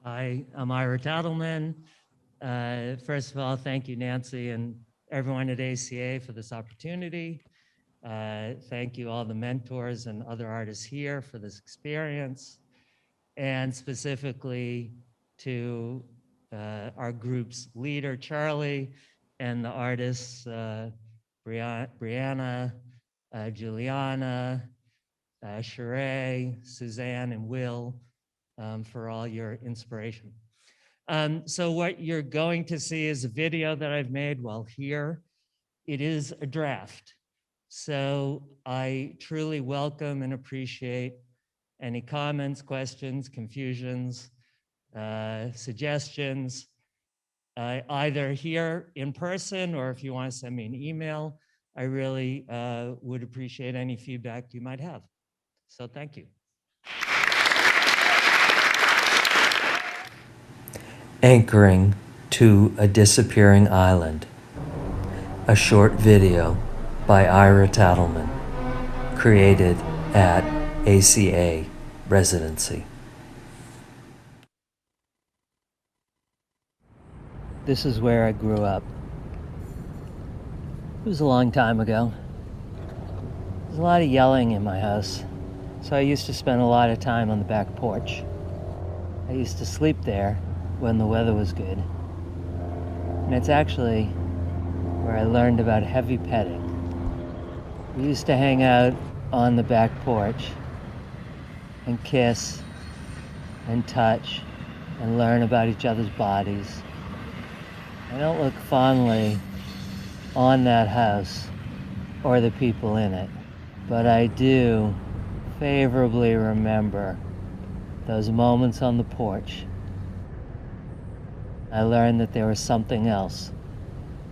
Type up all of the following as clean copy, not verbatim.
Hi, I'm Ira Tattelman. First of all, thank you, Nancy, and everyone at ACA for this opportunity. Thank you, all the mentors and other artists here for this experience, and specifically to our group's leader, Charlie, and the artists, Brianna, Juliana, Sherae, Suzanne, and Will, for all your inspiration. So what you're going to see is a video that I've made while here. It is a draft. So I truly welcome and appreciate any comments, questions, confusions, suggestions, either here in person or if you want to send me an email. I really would appreciate any feedback you might have. So thank you. Anchoring to a Disappearing Island, a short video by Ira Tattelman, created at ACA Residency. This is where I grew up. It was a long time ago. There's a lot of yelling in my house, so I used to spend a lot of time on the back porch. I used to sleep there when the weather was good. And it's actually where I learned about heavy petting. We used to hang out on the back porch and kiss and touch and learn about each other's bodies. I don't look fondly on that house or the people in it, but I do favorably remember those moments on the porch. I learned that there was something else,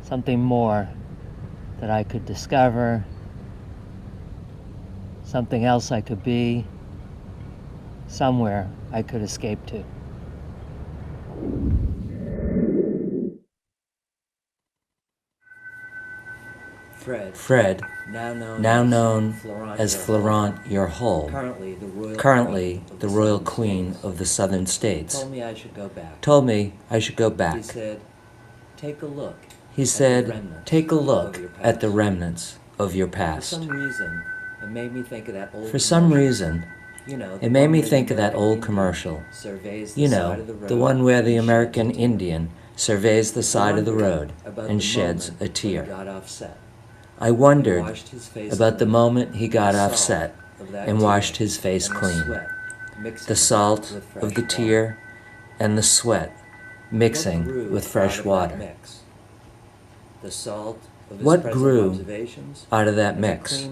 something more that I could discover, something else I could be, somewhere I could escape to. Fred, now known as Florent Your Whole, currently the Royal Queen of the Southern States, told me I should go back. He said, take a look at the remnants of your past. For some reason, it made me think of that old commercial. You know, the one where the American Indian surveys the side of the road and sheds a tear. I wondered about the moment he got off set and washed his face clean. The salt of the tear and the sweat mixing with fresh water. What grew out of that mix?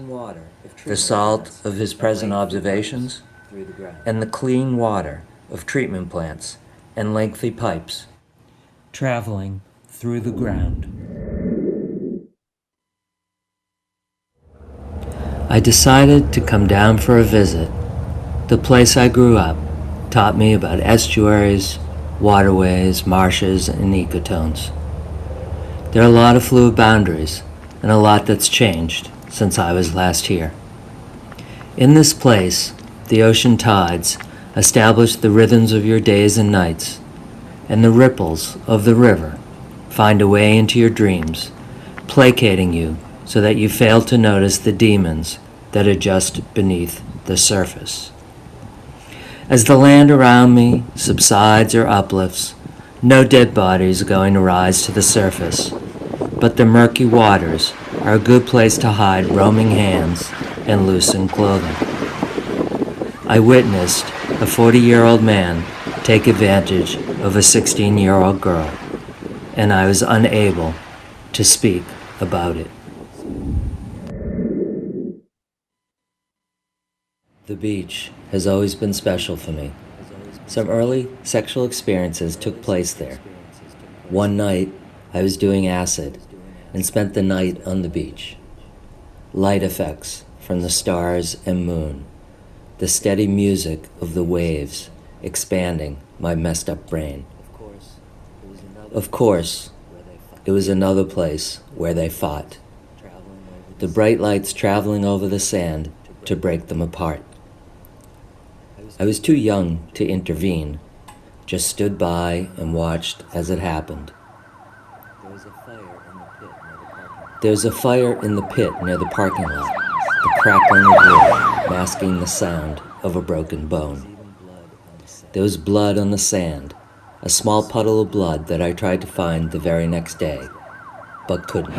The salt of his present observations and the clean water of treatment plants and lengthy pipes traveling through the ground. I decided to come down for a visit. The place I grew up taught me about estuaries, waterways, marshes, and ecotones. There are a lot of fluid boundaries and a lot that's changed since I was last here. In this place, the ocean tides establish the rhythms of your days and nights, and the ripples of the river find a way into your dreams, placating you so that you fail to notice the demons that are just beneath the surface. As the land around me subsides or uplifts, no dead bodies are going to rise to the surface, but the murky waters are a good place to hide roaming hands and loosen clothing. I witnessed a 40-year-old man take advantage of a 16-year-old girl, and I was unable to speak about it. The beach has always been special for me. Some early sexual experiences took place there. One night, I was doing acid and spent the night on the beach. Light effects from the stars and moon, the steady music of the waves expanding my messed up brain. Of course, it was another place where they fought. The bright lights traveling over the sand to break them apart. I was too young to intervene, just stood by and watched as it happened. There's a fire in the pit near the parking lot, the crackling of wood masking the sound of a broken bone. There was blood on the sand, a small puddle of blood that I tried to find the very next day, but couldn't.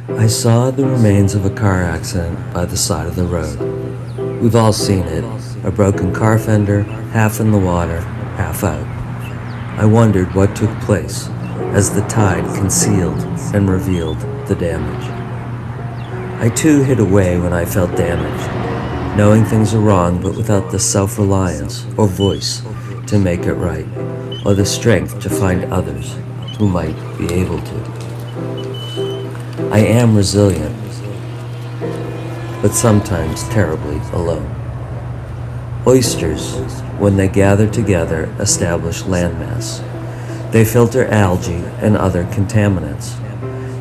I saw the remains of a car accident by the side of the road. We've all seen it, a broken car fender, half in the water, half out. I wondered what took place as the tide concealed and revealed the damage. I too hid away when I felt damaged, knowing things are wrong but without the self-reliance or voice to make it right, or the strength to find others who might be able to. I am resilient, but sometimes terribly alone. Oysters, when they gather together, establish landmass. They filter algae and other contaminants.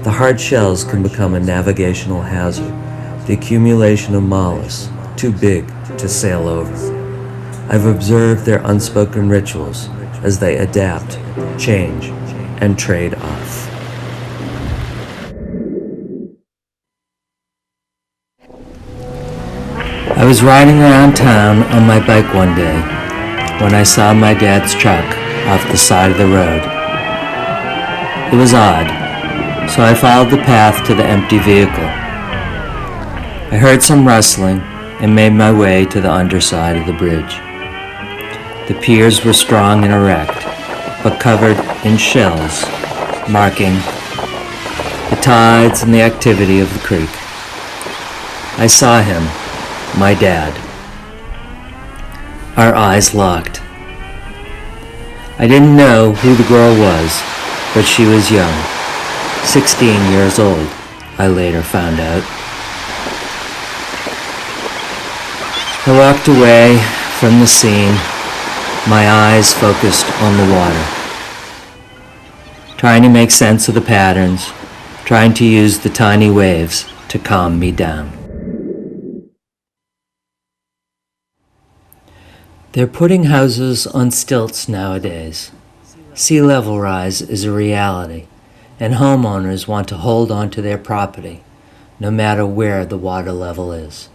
The hard shells can become a navigational hazard, the accumulation of mollusks too big to sail over. I've observed their unspoken rituals as they adapt, change, and trade off. I was riding around town on my bike one day when I saw my dad's truck off the side of the road. It was odd, so I followed the path to the empty vehicle. I heard some rustling and made my way to the underside of the bridge. The piers were strong and erect, but covered in shells, marking the tides and the activity of the creek. I saw him, my dad. Our eyes locked. I didn't know who the girl was, but she was young, 16 years old, I later found out. I walked away from the scene, my eyes focused on the water, trying to make sense of the patterns, trying to use the tiny waves to calm me down. They're putting houses on stilts nowadays. Sea level rise is a reality, and homeowners want to hold on to their property, no matter where the water level is.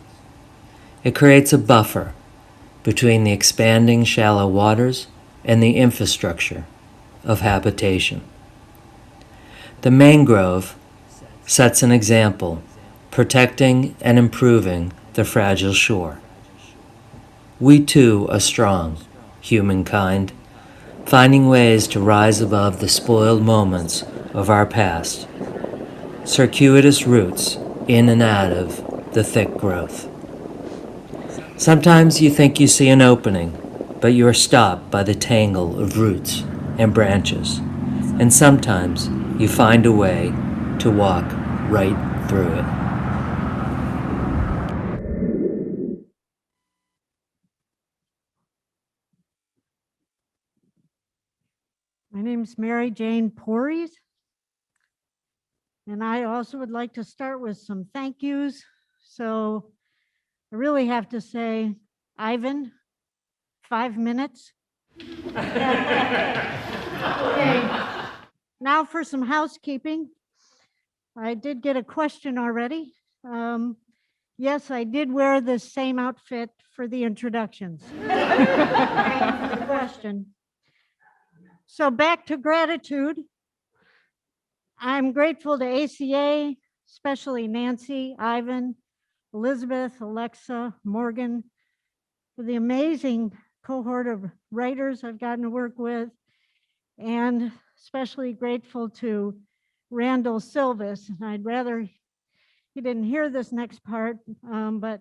It creates a buffer between the expanding shallow waters and the infrastructure of habitation. The mangrove sets an example, protecting and improving the fragile shore. We too are strong, humankind, finding ways to rise above the spoiled moments of our past, circuitous routes in and out of the thick growth. Sometimes you think you see an opening, but you are stopped by the tangle of roots and branches, and sometimes you find a way to walk right through it. My name's Mary Jane Pories, and I also would like to start with some thank yous. So I really have to say, Ivan, 5 minutes. Okay. Now for some housekeeping. I did get a question already. Yes, I did wear the same outfit for the introductions. Thank you for the question. So back to gratitude. I'm grateful to ACA, especially Nancy, Ivan, Elizabeth, Alexa, Morgan, for the amazing cohort of writers I've gotten to work with, and especially grateful to Randall Silvis. And I'd rather he didn't hear this next part, but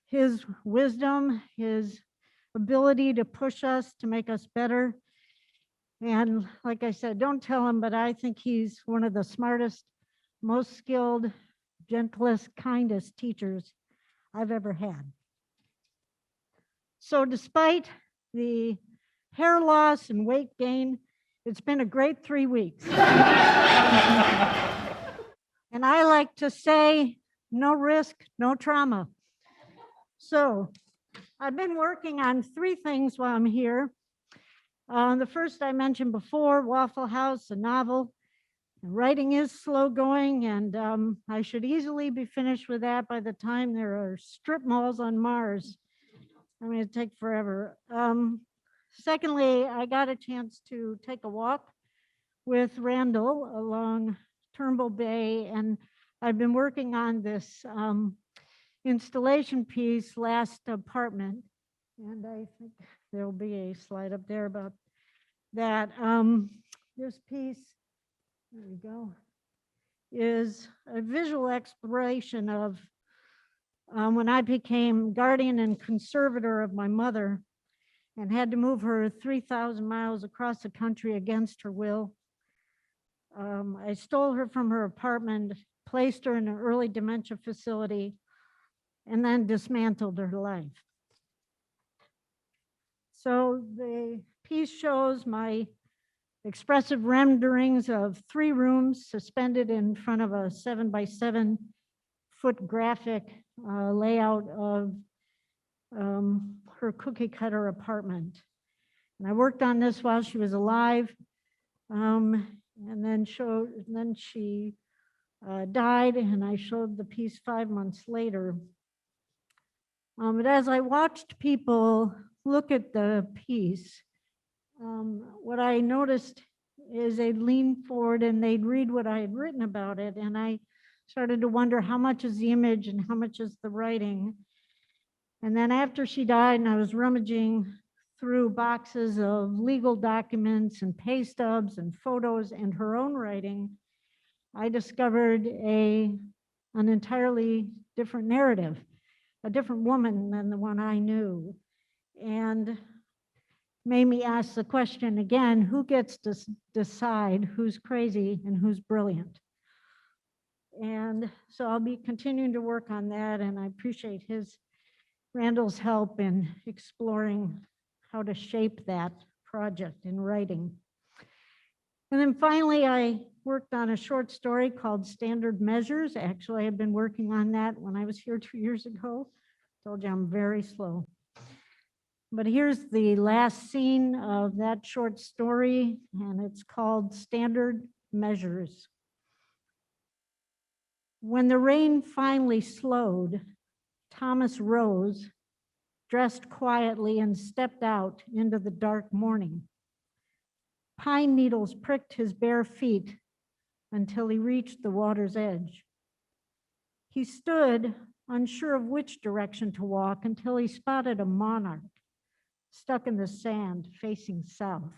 his wisdom, his ability to push us, to make us better. And like I said, don't tell him, but I think he's one of the smartest, most skilled, gentlest, kindest teachers I've ever had. So despite the hair loss and weight gain, it's been a great 3 weeks. And I like to say no risk, no trauma. So I've been working on 3 things while I'm here. The first I mentioned before, Waffle House, a novel. Writing is slow going, and I should easily be finished with that by the time there are strip malls on Mars. I mean, it'd take forever. Secondly, I got a chance to take a walk with Randall along Turnbull Bay, and I've been working on this installation piece, Last Apartment, and I think there'll be a slide up there about that. This piece, there we go, is a visual exploration of when I became guardian and conservator of my mother and had to move her 3,000 miles across the country against her will. I stole her from her apartment, placed her in an early dementia facility, and then dismantled her life. So the piece shows my expressive renderings of 3 rooms suspended in front of a 7x7 foot graphic layout of her cookie cutter apartment. And I worked on this while she was alive, and then she died, and I showed the piece 5 months later. But as I watched people look at the piece, what I noticed is they'd lean forward and they'd read what I had written about it, and I started to wonder how much is the image and how much is the writing. And then after she died and I was rummaging through boxes of legal documents and pay stubs and photos and her own writing, I discovered an entirely different narrative, a different woman than the one I knew. And made me ask the question again, who gets to decide who's crazy and who's brilliant? And so I'll be continuing to work on that, and I appreciate Randall's help in exploring how to shape that project in writing. And then finally, I worked on a short story called Standard Measures. Actually, I've been working on that when I was here 2 years ago. Told you I'm very slow. But here's the last scene of that short story, and it's called Standard Measures. When the rain finally slowed, Thomas rose, dressed quietly, and stepped out into the dark morning. Pine needles pricked his bare feet until he reached the water's edge. He stood, unsure of which direction to walk, until he spotted a monarch stuck in the sand facing south.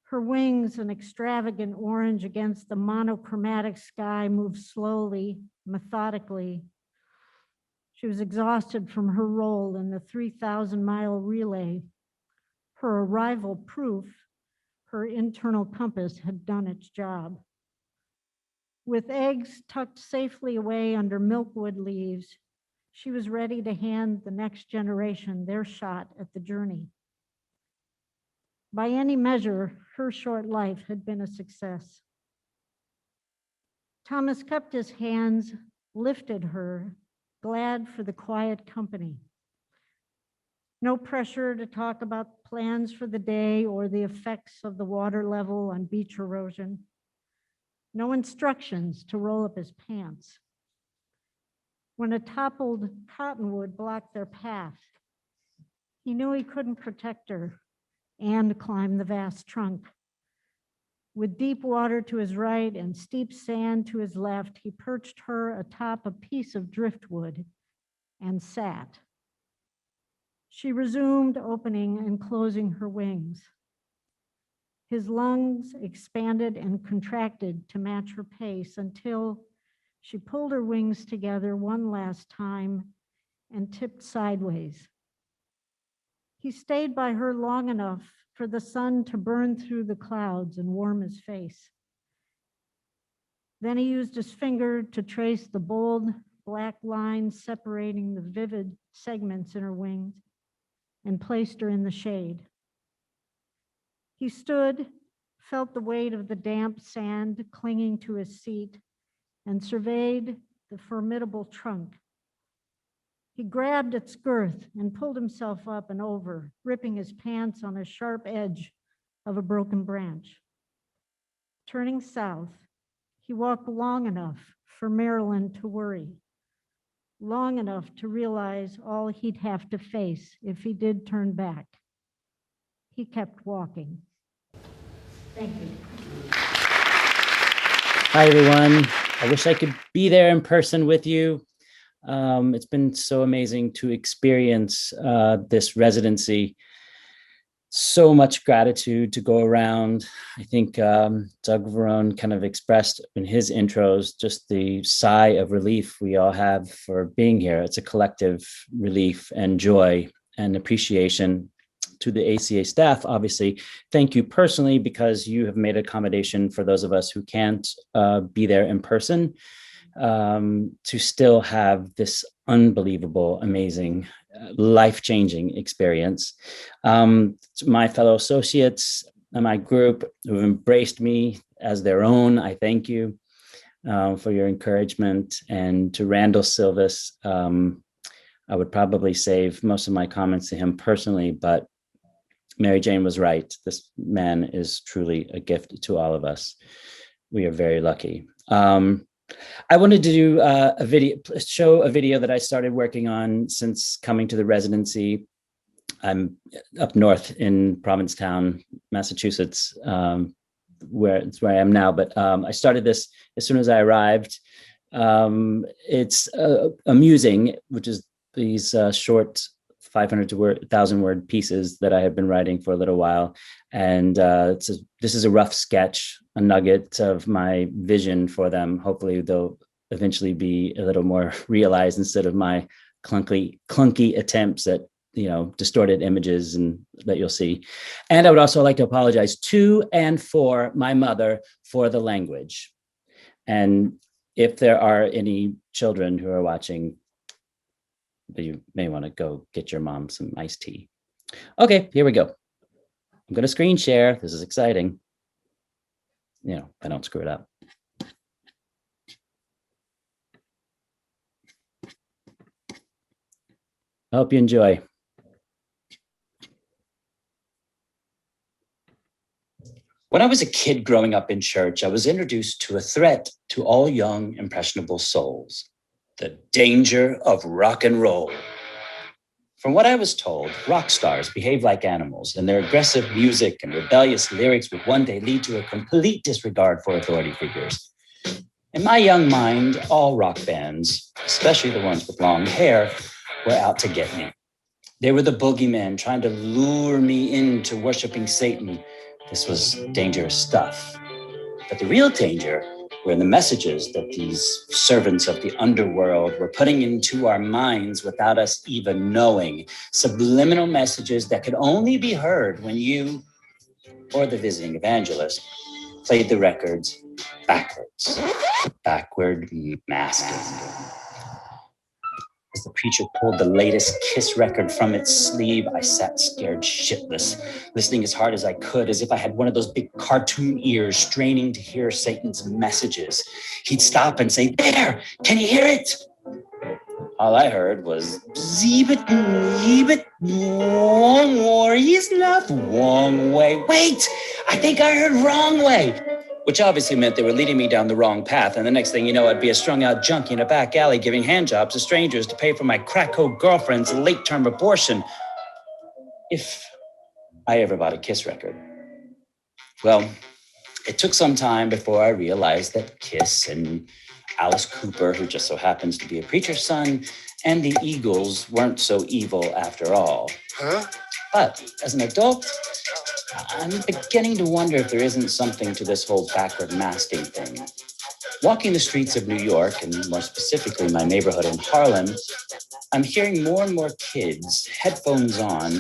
Her wings, an extravagant orange against the monochromatic sky, moved slowly, methodically. She was exhausted from her role in the 3,000-mile relay. Her arrival proof, her internal compass had done its job. With eggs tucked safely away under milkwood leaves, she was ready to hand the next generation their shot at the journey. By any measure, her short life had been a success. Thomas cupped his hands, lifted her, glad for the quiet company. No pressure to talk about plans for the day or the effects of the water level on beach erosion. No instructions to roll up his pants. When a toppled cottonwood blocked their path, he knew he couldn't protect her and climb the vast trunk. With deep water to his right and steep sand to his left, he perched her atop a piece of driftwood and sat. She resumed opening and closing her wings. His lungs expanded and contracted to match her pace until she pulled her wings together one last time and tipped sideways. He stayed by her long enough for the sun to burn through the clouds and warm his face. Then he used his finger to trace the bold black lines separating the vivid segments in her wings and placed her in the shade. He stood, felt the weight of the damp sand clinging to his seat, and surveyed the formidable trunk. He grabbed its girth and pulled himself up and over, ripping his pants on the sharp edge of a broken branch. Turning south, he walked long enough for Marilyn to worry, long enough to realize all he'd have to face if he did turn back. He kept walking. Thank you. Hi, everyone. I wish I could be there in person with you. It's been so amazing to experience this residency. So much gratitude to go around. I think Doug Varone kind of expressed in his intros just the sigh of relief we all have for being here. It's a collective relief and joy and appreciation. To the ACA staff, obviously, thank you personally, because you have made accommodation for those of us who can't be there in person, to still have this unbelievable, amazing, life-changing experience. My fellow associates and my group who've embraced me as their own, I thank you for your encouragement. And to Randall Silvis, I would probably save most of my comments to him personally, but Mary Jane was right. This man is truly a gift to all of us. We are very lucky. I wanted to do show a video that I started working on since coming to the residency. I'm up north in Provincetown, Massachusetts, where I am now. But I started this as soon as I arrived. It's amusing, which is these short 500 to 1,000 word pieces that I have been writing for a little while. And this is a rough sketch, a nugget of my vision for them. Hopefully they'll eventually be a little more realized instead of my clunky attempts at, distorted images and that you'll see. And I would also like to apologize to and for my mother for the language. And if there are any children who are watching, you may want to go get your mom some iced tea. Okay, here we go. I'm going to screen share. This is exciting. I don't screw it up. I hope you enjoy. When I was a kid growing up in church, I was introduced to a threat to all young, impressionable souls: the danger of rock and roll. From what I was told, rock stars behave like animals, and their aggressive music and rebellious lyrics would one day lead to a complete disregard for authority figures. In my young mind, all rock bands, especially the ones with long hair, were out to get me. They were the boogeymen trying to lure me into worshiping Satan. This was dangerous stuff. But the real danger were in the messages that these servants of the underworld were putting into our minds without us even knowing. Subliminal messages that could only be heard when you or the visiting evangelist played the records backwards. Backward masking. As the preacher pulled the latest Kiss record from its sleeve, I sat scared shitless, listening as hard as I could, as if I had one of those big cartoon ears straining to hear Satan's messages. He'd stop and say, "There, can you hear it?" All I heard was, "Zeebit, yeebit, wrong way is not wrong way. Wait, I think I heard wrong way." Which obviously meant they were leading me down the wrong path. And the next thing you know, I'd be a strung out junkie in a back alley giving handjobs to strangers to pay for my crack-ho girlfriend's late-term abortion. If I ever bought a Kiss record. Well, it took some time before I realized that Kiss and Alice Cooper, who just so happens to be a preacher's son, and the Eagles weren't so evil after all. Huh? But as an adult, I'm beginning to wonder if there isn't something to this whole backward masking thing. Walking the streets of New York, and more specifically my neighborhood in Harlem, I'm hearing more and more kids, headphones on,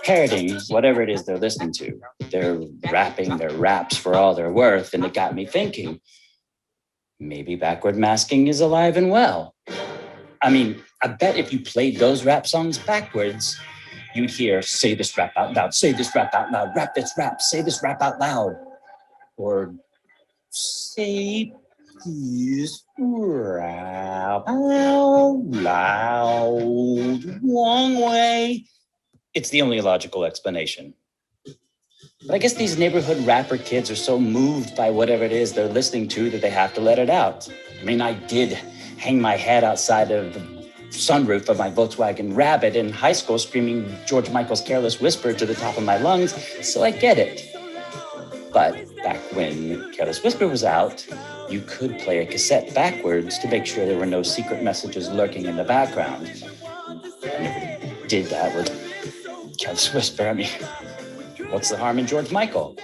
parroting whatever it is they're listening to. They're rapping their raps for all they're worth, and it got me thinking, maybe backward masking is alive and well. I mean, I bet if you played those rap songs backwards, you'd hear, "Say this rap out loud, say this rap out loud, rap this rap, say this rap out loud." Or say is loud, wrong way. It's the only logical explanation. But I guess these neighborhood rapper kids are so moved by whatever it is they're listening to that they have to let it out. I mean, I did hang my head outside of the sunroof of my Volkswagen Rabbit in high school screaming George Michael's Careless Whisper to the top of my lungs, so I get it. But back when Careless Whisper was out, you could play a cassette backwards to make sure there were no secret messages lurking in the background. I never did that with Careless Whisper. I mean, what's the harm in George Michael?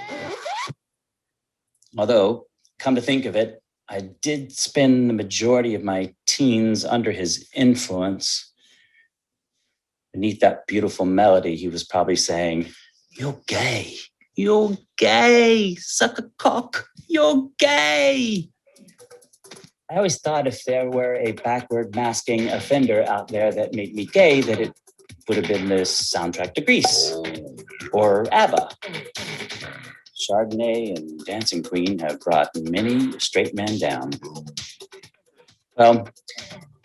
Although, come to think of it, I did spend the majority of my teens under his influence. Beneath that beautiful melody, he was probably saying, "You're gay. You're gay. Suck a cock. You're gay." I always thought if there were a backward masking offender out there that made me gay, that it would have been this soundtrack to Grease or ABBA. Chardonnay and Dancing Queen have brought many straight men down. Well,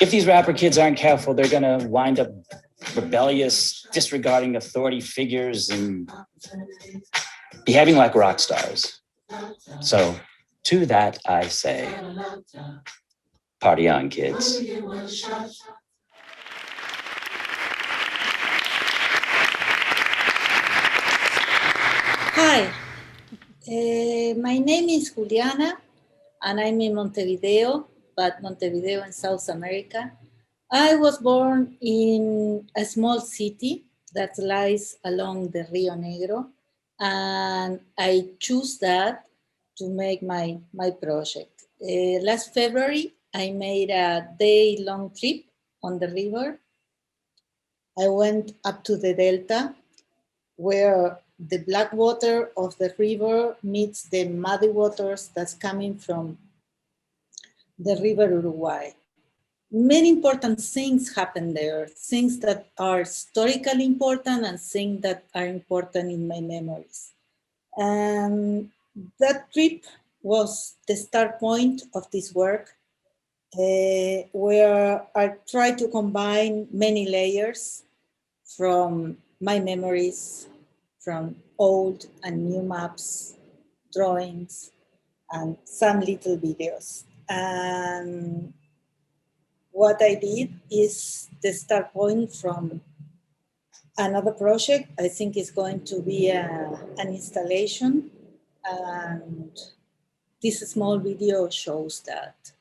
if these rapper kids aren't careful, they're gonna wind up rebellious, disregarding authority figures, and behaving like rock stars. So to that I say, party on, kids. Hi, my name is Juliana, and I'm in Montevideo, but Montevideo in South America. I was born in a small city that lies along the Rio Negro, and I choose that to make my project. Last February, I made a day-long trip on the river. I went up to the Delta, where the black water of the river meets the muddy waters that's coming from the river Uruguay. Many important things happen there, things that are historically important and things that are important in my memories. And that trip was the start point of this work, where I try to combine many layers from my memories, from old and new maps, drawings, and some little videos. And what I did is the start point from another project. I think it's going to be an installation, and this small video shows that.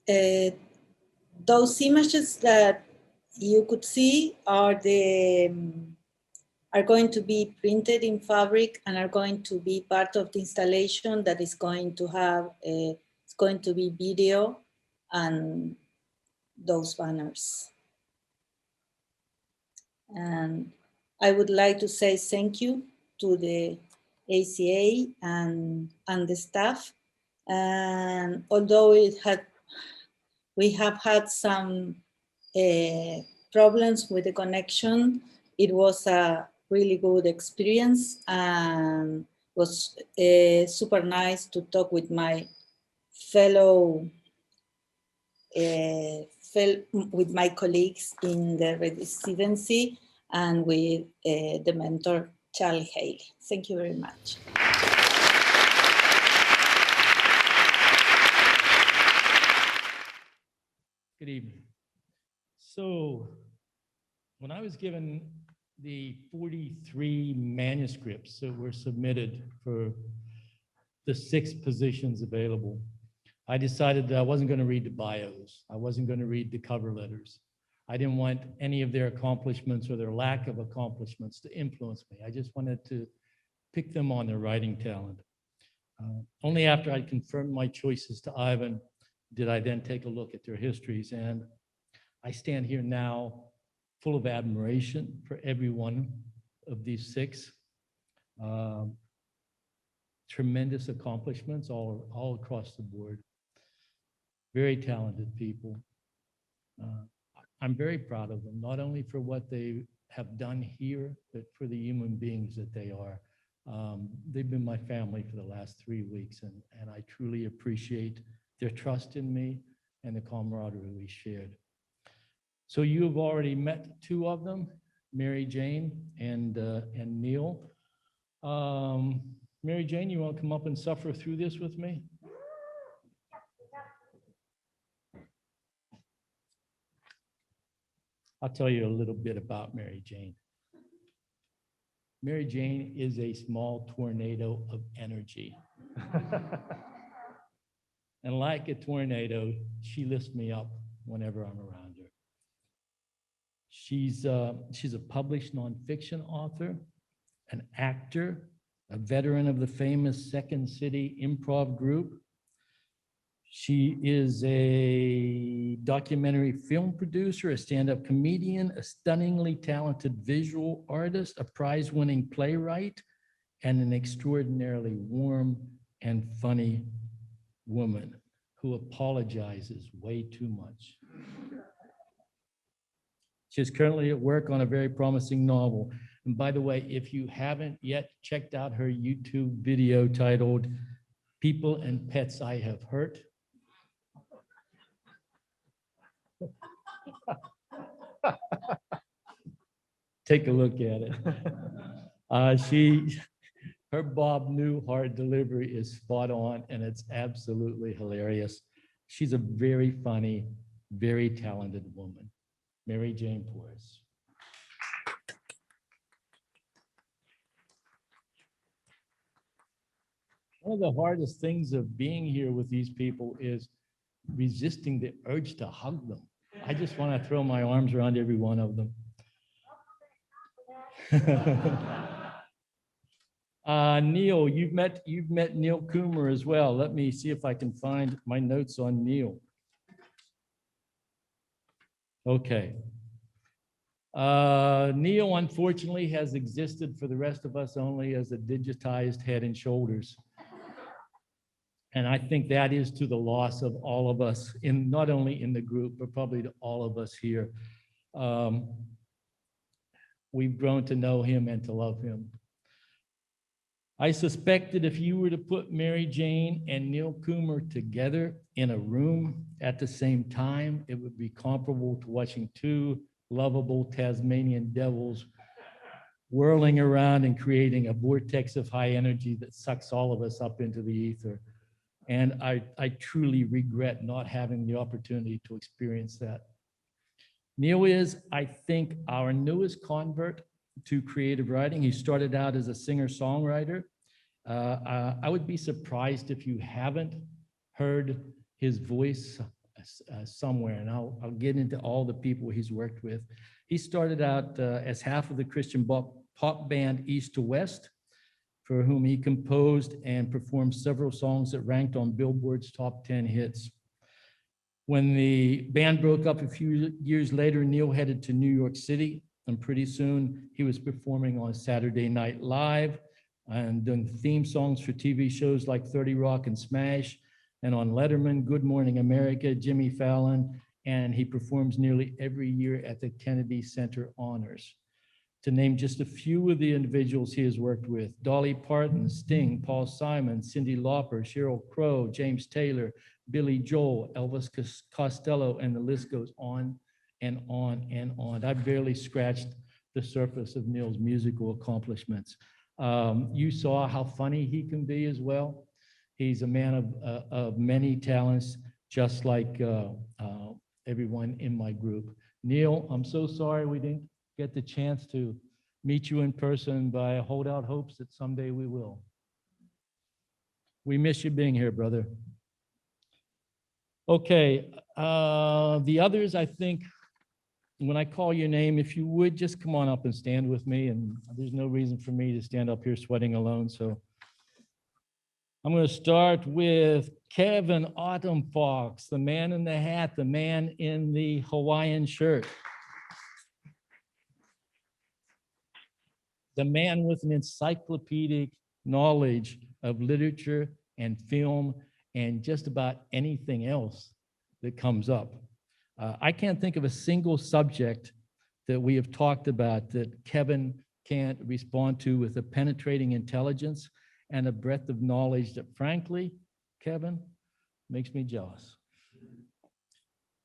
those images that you could see are are going to be printed in fabric and are going to be part of the installation that is going to have it's going to be video and those banners. And I would like to say thank you to the ACA and the staff. And although we have had some problems with the connection, it was a really good experience and was super nice to talk with my fellow with my colleagues in the residency and with the mentor, Charlie Hailey. Thank you very much. Good evening. So when I was given the 43 manuscripts that were submitted for the 6 positions available, I decided that I wasn't going to read the bios. I wasn't going to read the cover letters. I didn't want any of their accomplishments or their lack of accomplishments to influence me. I just wanted to pick them on their writing talent. Only after I confirmed my choices to Ivan did I then take a look at their histories. And I stand here now full of admiration for every one of these 6. Tremendous accomplishments all across the board. Very talented people. I'm very proud of them, not only for what they have done here, but for the human beings that they are. They've been my family for the last 3 weeks, and I truly appreciate their trust in me and the camaraderie we shared. So you have already met 2 of them, Mary Jane and Neal. Mary Jane, you want to come up and suffer through this with me? I'll tell you a little bit about Mary Jane. Mary Jane is a small tornado of energy. And like a tornado, she lifts me up whenever I'm around her. She's a published nonfiction author, an actor, a veteran of the famous Second City improv group. She is a documentary film producer, a stand-up comedian, a stunningly talented visual artist, a prize-winning playwright, and an extraordinarily warm and funny woman who apologizes way too much. She's currently at work on a very promising novel. And by the way, if you haven't yet checked out her YouTube video titled People and Pets I Have Hurt, take a look at it. Her Bob Newhart delivery is spot on, and it's absolutely hilarious. She's a very funny, very talented woman. Mary Jane Pories. One of the hardest things of being here with these people is resisting the urge to hug them. I just want to throw my arms around every one of them. Neal, you've met Neal Coomer as well. Let me see if I can find my notes on Neal. Okay. Neal, unfortunately, has existed for the rest of us only as a digitized Head and Shoulders. And I think that is to the loss of all of us, not only in the group, but probably to all of us here. We've grown to know him and to love him. I suspect that if you were to put Mary Jane and Neal Coomer together in a room at the same time, it would be comparable to watching 2 lovable Tasmanian devils whirling around and creating a vortex of high energy that sucks all of us up into the ether. And I truly regret not having the opportunity to experience that. Neal is, I think, our newest convert to creative writing. He started out as a singer-songwriter. I would be surprised if you haven't heard his voice, somewhere, and I'll get into all the people he's worked with. He started out as half of the Christian pop band East to West, for whom he composed and performed several songs that ranked on Billboard's top 10 hits. When the band broke up a few years later, Neal headed to New York City, and pretty soon he was performing on Saturday Night Live and doing theme songs for TV shows like 30 Rock and Smash, and on Letterman, Good Morning America, Jimmy Fallon, and he performs nearly every year at the Kennedy Center Honors. To name just a few of the individuals he has worked with: Dolly Parton, Sting, Paul Simon, Cyndi Lauper, Sheryl Crow, James Taylor, Billy Joel, Elvis Costello, and the list goes on and on and on. I barely scratched the surface of Neal's musical accomplishments. You saw how funny he can be as well. He's a man of many talents, just like everyone in my group. Neal, I'm so sorry we didn't get the chance to meet you in person, but I hold out hopes that someday we will. We miss you being here, brother. Okay, the others, I think, when I call your name, if you would just come on up and stand with me, and there's no reason for me to stand up here sweating alone, so. I'm going to start with Kevin OttemFox, the man in the hat, the man in the Hawaiian shirt. The man with an encyclopedic knowledge of literature and film and just about anything else that comes up. I can't think of a single subject that we have talked about that Kevin can't respond to with a penetrating intelligence and a breadth of knowledge that, frankly, Kevin, makes me jealous.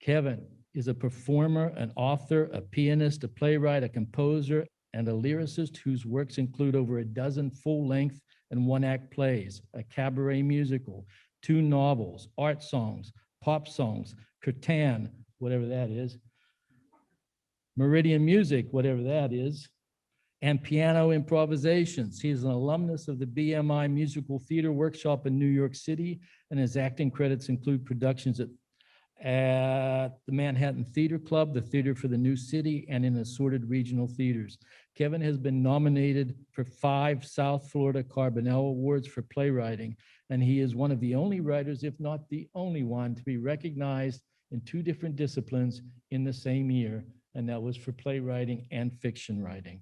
Kevin is a performer, an author, a pianist, a playwright, a composer, and a lyricist whose works include over a dozen full-length and one-act plays, a cabaret musical, 2 novels, art songs, pop songs, Curtain, whatever that is, Meridian Music, whatever that is, and piano improvisations. He is an alumnus of the BMI Musical Theater Workshop in New York City, and his acting credits include productions at the Manhattan Theater Club, the Theater for the New City, and in assorted regional theaters. Kevin has been nominated for 5 South Florida Carbonell Awards for playwriting, and he is one of the only writers, if not the only one, to be recognized in 2 different disciplines in the same year, and that was for playwriting and fiction writing.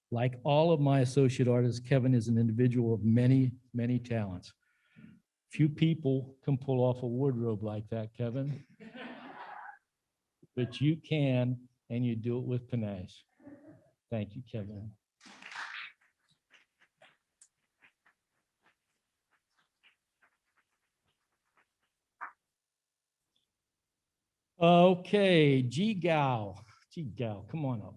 Like all of my associate artists, Kevin is an individual of many, many talents. Few people can pull off a wardrobe like that, Kevin. But you can, and you do it with panache. Thank you, Kevin. Okay, Ge Gao. Ge Gao, come on up.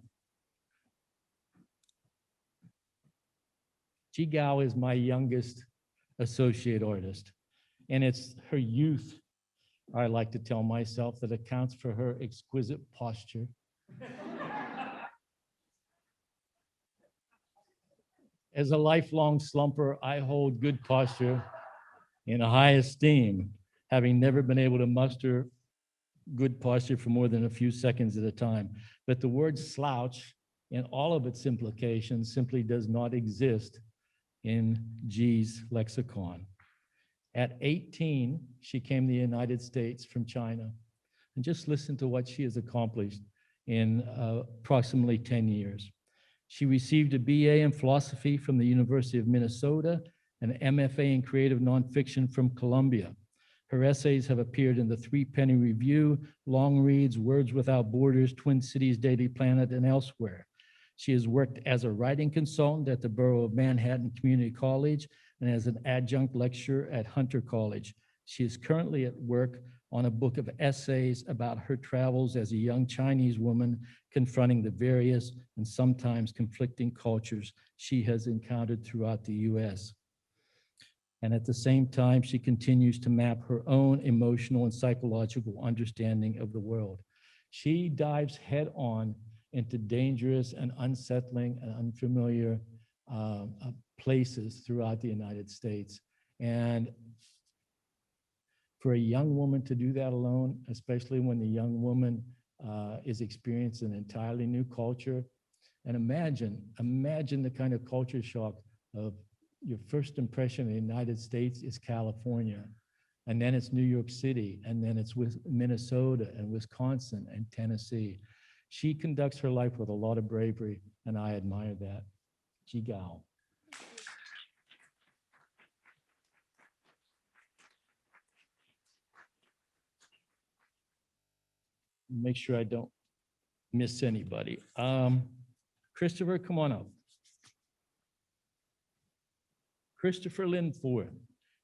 Ge Gao is my youngest associate artist, and it's her youth, I like to tell myself, that accounts for her exquisite posture. As a lifelong slumper, I hold good posture in a high esteem, having never been able to muster good posture for more than a few seconds at a time. But the word slouch, in all of its implications, simply does not exist in Ge's lexicon. At 18, she came to the United States from China. And just listen to what she has accomplished in approximately 10 years. She received a BA in philosophy from the University of Minnesota, an MFA in creative nonfiction from Columbia. Her essays have appeared in the Three Penny Review, Long Reads, Words Without Borders, Twin Cities Daily Planet, and elsewhere. She has worked as a writing consultant at the Borough of Manhattan Community College and as an adjunct lecturer at Hunter College. She is currently at work on a book of essays about her travels as a young Chinese woman confronting the various and sometimes conflicting cultures she has encountered throughout the US. And at the same time, she continues to map her own emotional and psychological understanding of the world. She dives head on into dangerous and unsettling and unfamiliar places throughout the United States. And For a young woman to do that alone, especially when the young woman is experiencing an entirely new culture. And imagine the kind of culture shock of your first impression of the United States is California, and then it's New York City, and then it's with Minnesota and Wisconsin and Tennessee. She conducts her life with a lot of bravery, and I admire that. Ge Gao. Make sure I don't miss anybody. Christopher, come on up. Christopher Linforth.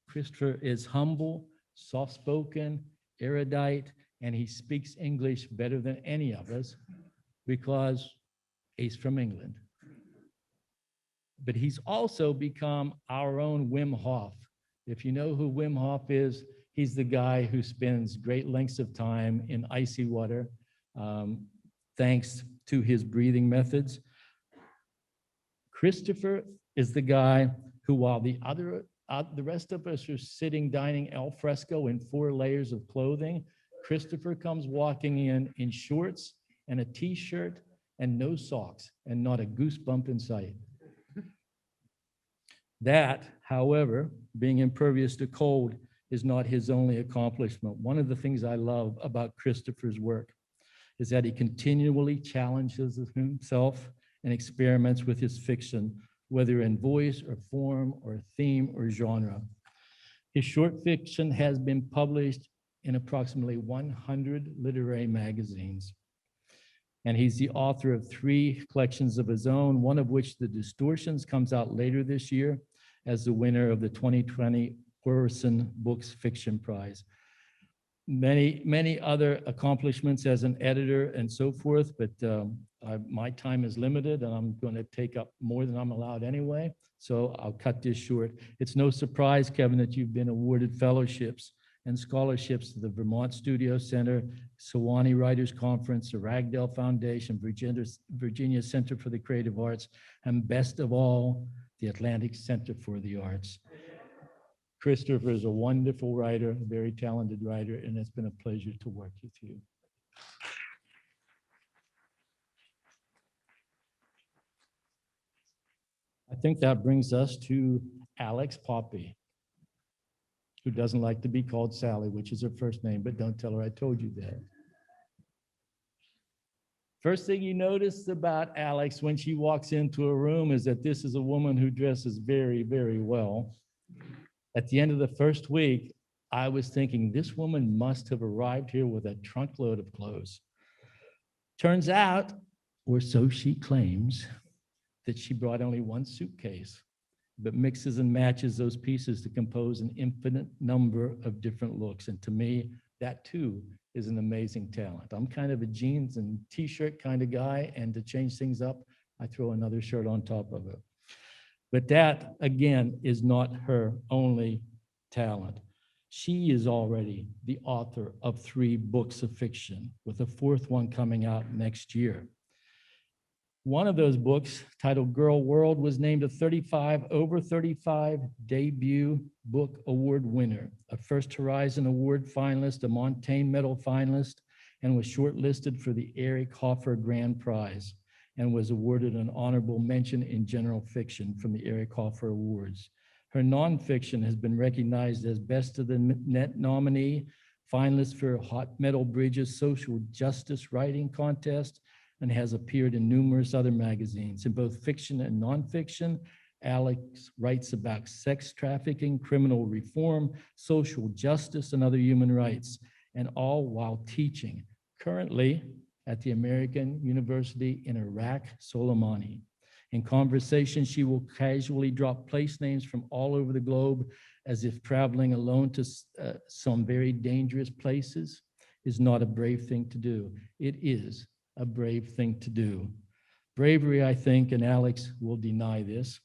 Christopher is humble, soft-spoken, erudite, and he speaks English better than any of us because he's from England. But he's also become our own Wim Hof. If you know who Wim Hof is, he's the guy who spends great lengths of time in icy water, thanks to his breathing methods. Christopher is the guy who, while the rest of us are sitting dining al fresco in 4 layers of clothing, Christopher comes walking in shorts and a t-shirt and no socks and not a goosebump in sight. That, however, being impervious to cold is not his only accomplishment. One of the things I love about Christopher's work is that he continually challenges himself and experiments with his fiction, whether in voice or form or theme or genre. His short fiction has been published in approximately 100 literary magazines. And he's the author of 3 collections of his own, one of which, The Distortions, comes out later this year as the winner of the 2020 Orson Books Fiction Prize. Many other accomplishments as an editor and so forth, but my time is limited and I'm going to take up more than I'm allowed anyway, so I'll cut this short. It's no surprise, Kevin, that you've been awarded fellowships and scholarships to the Vermont Studio Center, Sewanee Writers Conference, the Ragdale Foundation, Virginia Center for the Creative Arts, and best of all, the Atlantic Center for the Arts. Christopher is a wonderful writer, a very talented writer, and it's been a pleasure to work with you. I think that brings us to Alex Poppe, who doesn't like to be called Sally, which is her first name, but don't tell her I told you that. First thing you notice about Alex when she walks into a room is that this is a woman who dresses very, very well. At the end of the first week, I was thinking this woman must have arrived here with a trunk load of clothes. Turns out, or so she claims, that she brought only one suitcase, but mixes and matches those pieces to compose an infinite number of different looks. And to me, that too is an amazing talent. I'm kind of a jeans and t-shirt kind of guy, and to change things up, I throw another shirt on top of it. But that, again, is not her only talent. She is already the author of 3 books of fiction, with a 4th one coming out next year. One of those books, titled Girl World, was named a over 35 debut book award winner, a First Horizon Award finalist, a Montaigne Medal finalist, and was shortlisted for the Eric Hoffer Grand Prize, and was awarded an honorable mention in general fiction from the Eric Hoffer Awards. Her nonfiction has been recognized as Best of the Net nominee, finalist for Hot Metal Bridges Social Justice Writing Contest, and has appeared in numerous other magazines. In both fiction and nonfiction, Alex writes about sex trafficking, criminal reform, social justice, and other human rights, and all while teaching, currently at the American University in Iraq, Soleimani. In conversation, she will casually drop place names from all over the globe, as if traveling alone to some very dangerous places is not a brave thing to do. It is a brave thing to do. Bravery, I think, and Alex will deny this,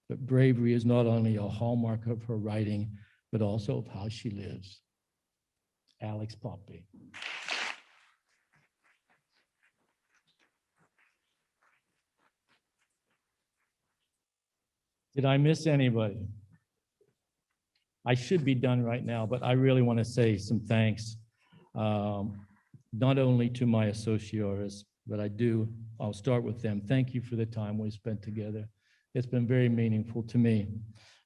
but bravery is not only a hallmark of her writing, but also of how she lives. Alex Poppe. Did I miss anybody? I should be done right now, but I really want to say some thanks, not only to my associates, but I'll start with them. Thank you for the time we spent together. It's been very meaningful to me.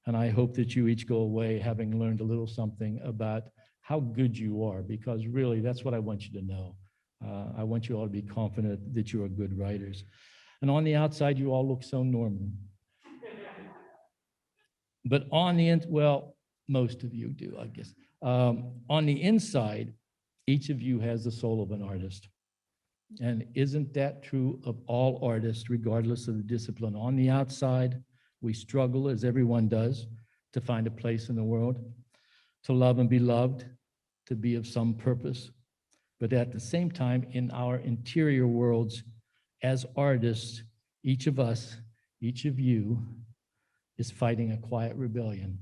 And I hope that you each go away having learned a little something about how good you are, because really that's what I want you to know. I want you all to be confident that you are good writers. And on the outside, you all look so normal. But on the well, most of you do, I guess. On the inside, each of you has the soul of an artist. And isn't that true of all artists, regardless of the discipline? On the outside, we struggle, as everyone does, to find a place in the world, to love and be loved, to be of some purpose. But at the same time, in our interior worlds, as artists, each of us, each of you, is fighting a quiet rebellion.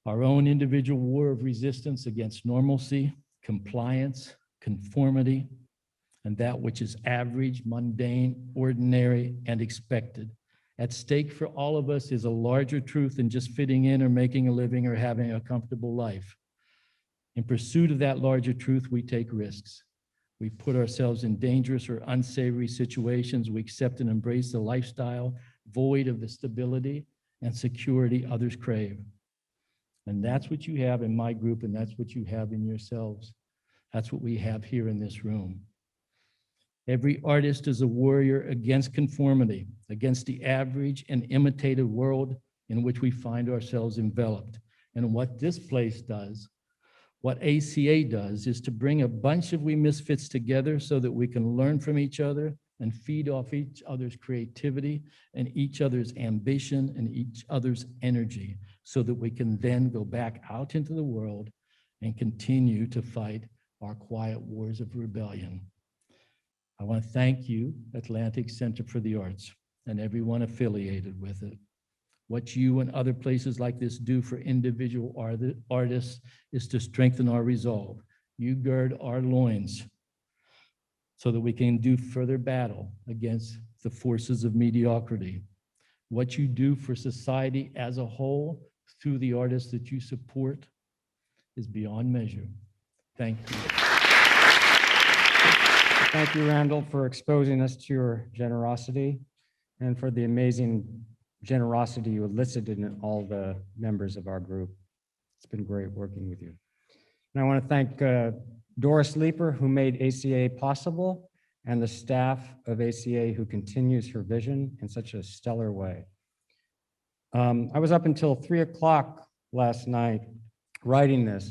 Our own individual war of resistance against normalcy, compliance, conformity, and that which is average, mundane, ordinary, and expected. At stake for all of us is a larger truth than just fitting in or making a living or having a comfortable life. In pursuit of that larger truth, we take risks. We put ourselves in dangerous or unsavory situations. We accept and embrace the lifestyle void of the stability and security others crave. And that's what you have in my group, and that's what you have in yourselves. That's what we have here in this room. Every artist is a warrior against conformity, against the average and imitated world in which we find ourselves enveloped. And what this place does, what ACA does, is to bring a bunch of we misfits together so that we can learn from each other and feed off each other's creativity and each other's ambition and each other's energy, so that we can then go back out into the world and continue to fight our quiet wars of rebellion. I want to thank you, Atlantic Center for the Arts, and everyone affiliated with it. What you and other places like this do for individual artists is to strengthen our resolve. You gird our loins so that we can do further battle against the forces of mediocrity. What you do for society as a whole through the artists that you support is beyond measure. Thank you. Thank you, Randall, for exposing us to your generosity and for the amazing generosity you elicited in all the members of our group. It's been great working with you. And I want to thank Doris Leeper, who made ACA possible, and the staff of ACA who continues her vision in such a stellar way. I was up until 3 o'clock last night writing this.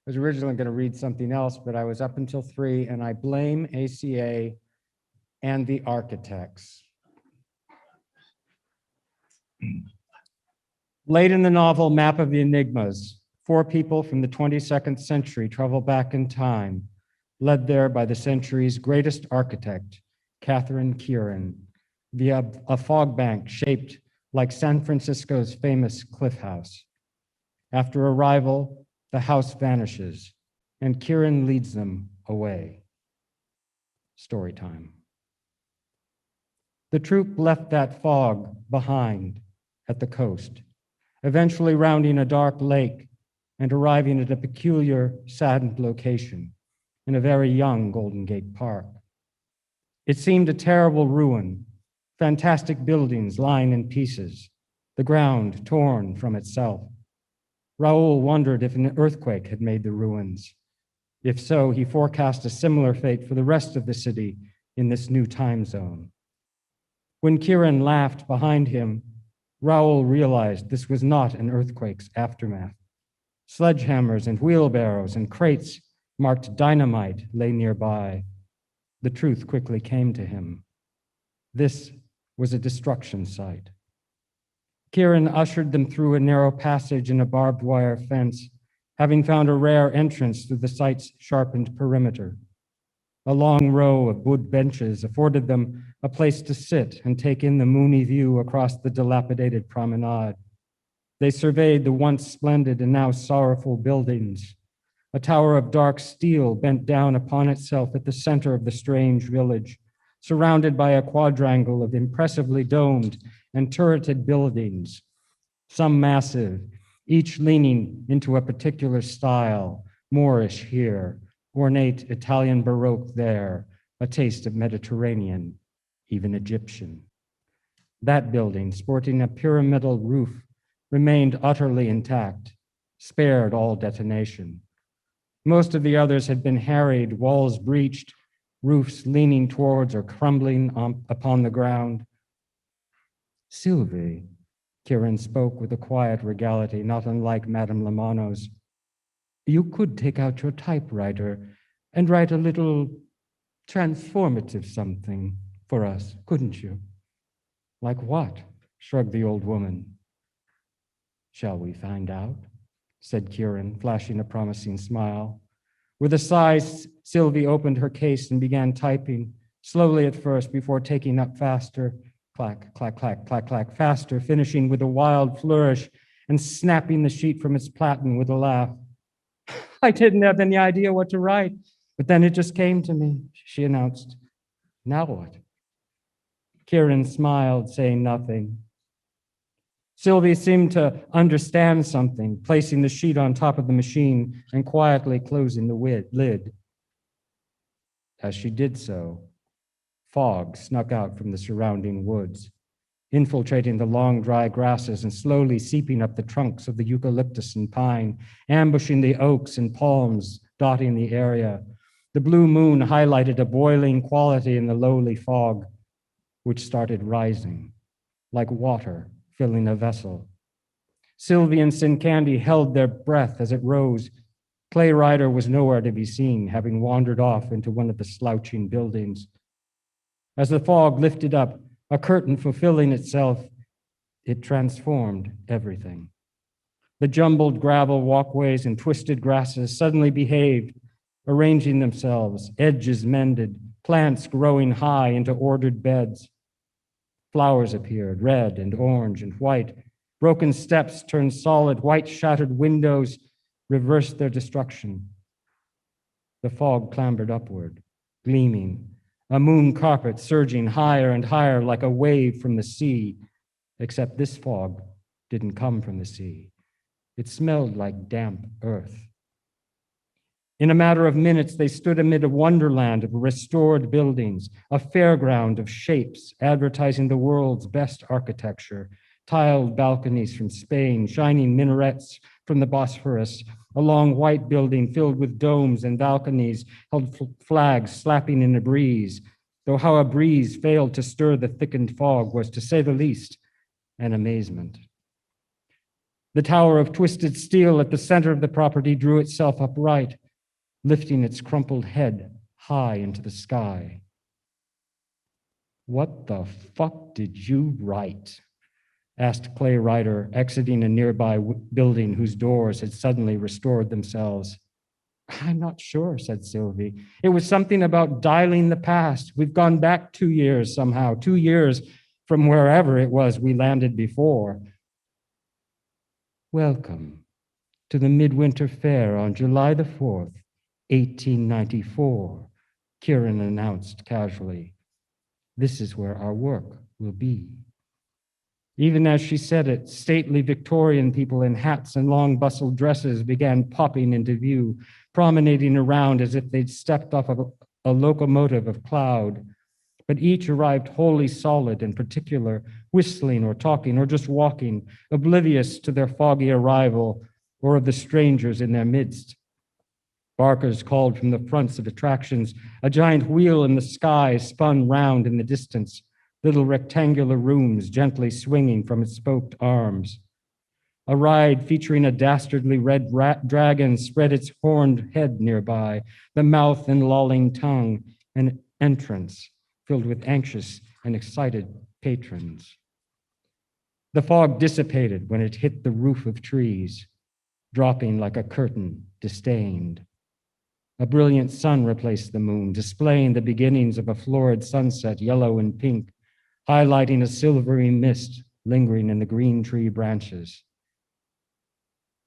I was originally going to read something else, but I was up until 3, and I blame ACA and the architects. Late in the novel Map of the Enigmas, 4 people from the 22nd century travel back in time, led there by the century's greatest architect, Catherine Kieran, via a fog bank shaped like San Francisco's famous Cliff House. After arrival, the house vanishes, and Kieran leads them away. Story time. The troupe left that fog behind at the coast, eventually rounding a dark lake and arriving at a peculiar, saddened location in a very young Golden Gate Park. It seemed a terrible ruin, fantastic buildings lying in pieces, the ground torn from itself. Raoul wondered if an earthquake had made the ruins. If so, he forecast a similar fate for the rest of the city in this new time zone. When Kieran laughed behind him, Raoul realized this was not an earthquake's aftermath. Sledgehammers and wheelbarrows and crates marked dynamite lay nearby. The truth quickly came to him. This was a destruction site. Kieran ushered them through a narrow passage in a barbed wire fence, having found a rare entrance through the site's sharpened perimeter. A long row of wood benches afforded them a place to sit and take in the moony view across the dilapidated promenade. They surveyed the once splendid and now sorrowful buildings. A tower of dark steel bent down upon itself at the center of the strange village, surrounded by a quadrangle of impressively domed and turreted buildings, some massive, each leaning into a particular style, Moorish here, ornate Italian Baroque there, a taste of Mediterranean, even Egyptian. That building, sporting a pyramidal roof, remained utterly intact, spared all detonation. Most of the others had been harried, walls breached, roofs leaning towards or crumbling upon the ground. Sylvie, Kieran spoke with a quiet regality not unlike Madame Lamano's. You could take out your typewriter and write a little transformative something for us, couldn't you? Like what? Shrugged the old woman. Shall we find out? Said Kieran, flashing a promising smile. With a sigh, Sylvie opened her case and began typing, slowly at first before taking up faster. Clack, clack, clack, clack, clack, faster, finishing with a wild flourish and snapping the sheet from its platen with a laugh. I didn't have any idea what to write, but then it just came to me, she announced. Now what? Kieran smiled, saying nothing. Sylvie seemed to understand something, placing the sheet on top of the machine and quietly closing the lid. As she did so, fog snuck out from the surrounding woods, infiltrating the long, dry grasses and slowly seeping up the trunks of the eucalyptus and pine, ambushing the oaks and palms dotting the area. The blue moon highlighted a boiling quality in the lowly fog, which started rising, like water filling a vessel. Sylvie and Sincandy held their breath as it rose. Clay Rider was nowhere to be seen, having wandered off into one of the slouching buildings. As the fog lifted up, a curtain fulfilling itself, it transformed everything. The jumbled gravel walkways and twisted grasses suddenly behaved, arranging themselves, edges mended, plants growing high into ordered beds. Flowers appeared, red and orange and white. Broken steps turned solid, white shattered windows reversed their destruction. The fog clambered upward, gleaming, a moon carpet surging higher and higher like a wave from the sea, except this fog didn't come from the sea. It smelled like damp earth. In a matter of minutes, they stood amid a wonderland of restored buildings, a fairground of shapes advertising the world's best architecture, tiled balconies from Spain, shining minarets from the Bosphorus, a long white building filled with domes and balconies held flags slapping in a breeze, though how a breeze failed to stir the thickened fog was, to say the least, an amazement. The tower of twisted steel at the center of the property drew itself upright, lifting its crumpled head high into the sky. What the fuck did you write? Asked Clay Rider, exiting a nearby building whose doors had suddenly restored themselves. I'm not sure, said Sylvie. It was something about dialing the past. We've gone back 2 years somehow, 2 years from wherever it was we landed before. Welcome to the Midwinter Fair on July the 4th, 1894, Kieran announced casually. This is where our work will be. Even as she said it, stately Victorian people in hats and long bustled dresses began popping into view, promenading around as if they'd stepped off of a locomotive of cloud. But each arrived wholly solid and particular, whistling or talking or just walking, oblivious to their foggy arrival or of the strangers in their midst. Barkers called from the fronts of attractions. A giant wheel in the sky spun round in the distance, little rectangular rooms gently swinging from its spoked arms. A ride featuring a dastardly red dragon spread its horned head nearby, the mouth and lolling tongue, an entrance filled with anxious and excited patrons. The fog dissipated when it hit the roof of trees, dropping like a curtain disdained. A brilliant sun replaced the moon, displaying the beginnings of a florid sunset, yellow and pink, highlighting a silvery mist lingering in the green tree branches.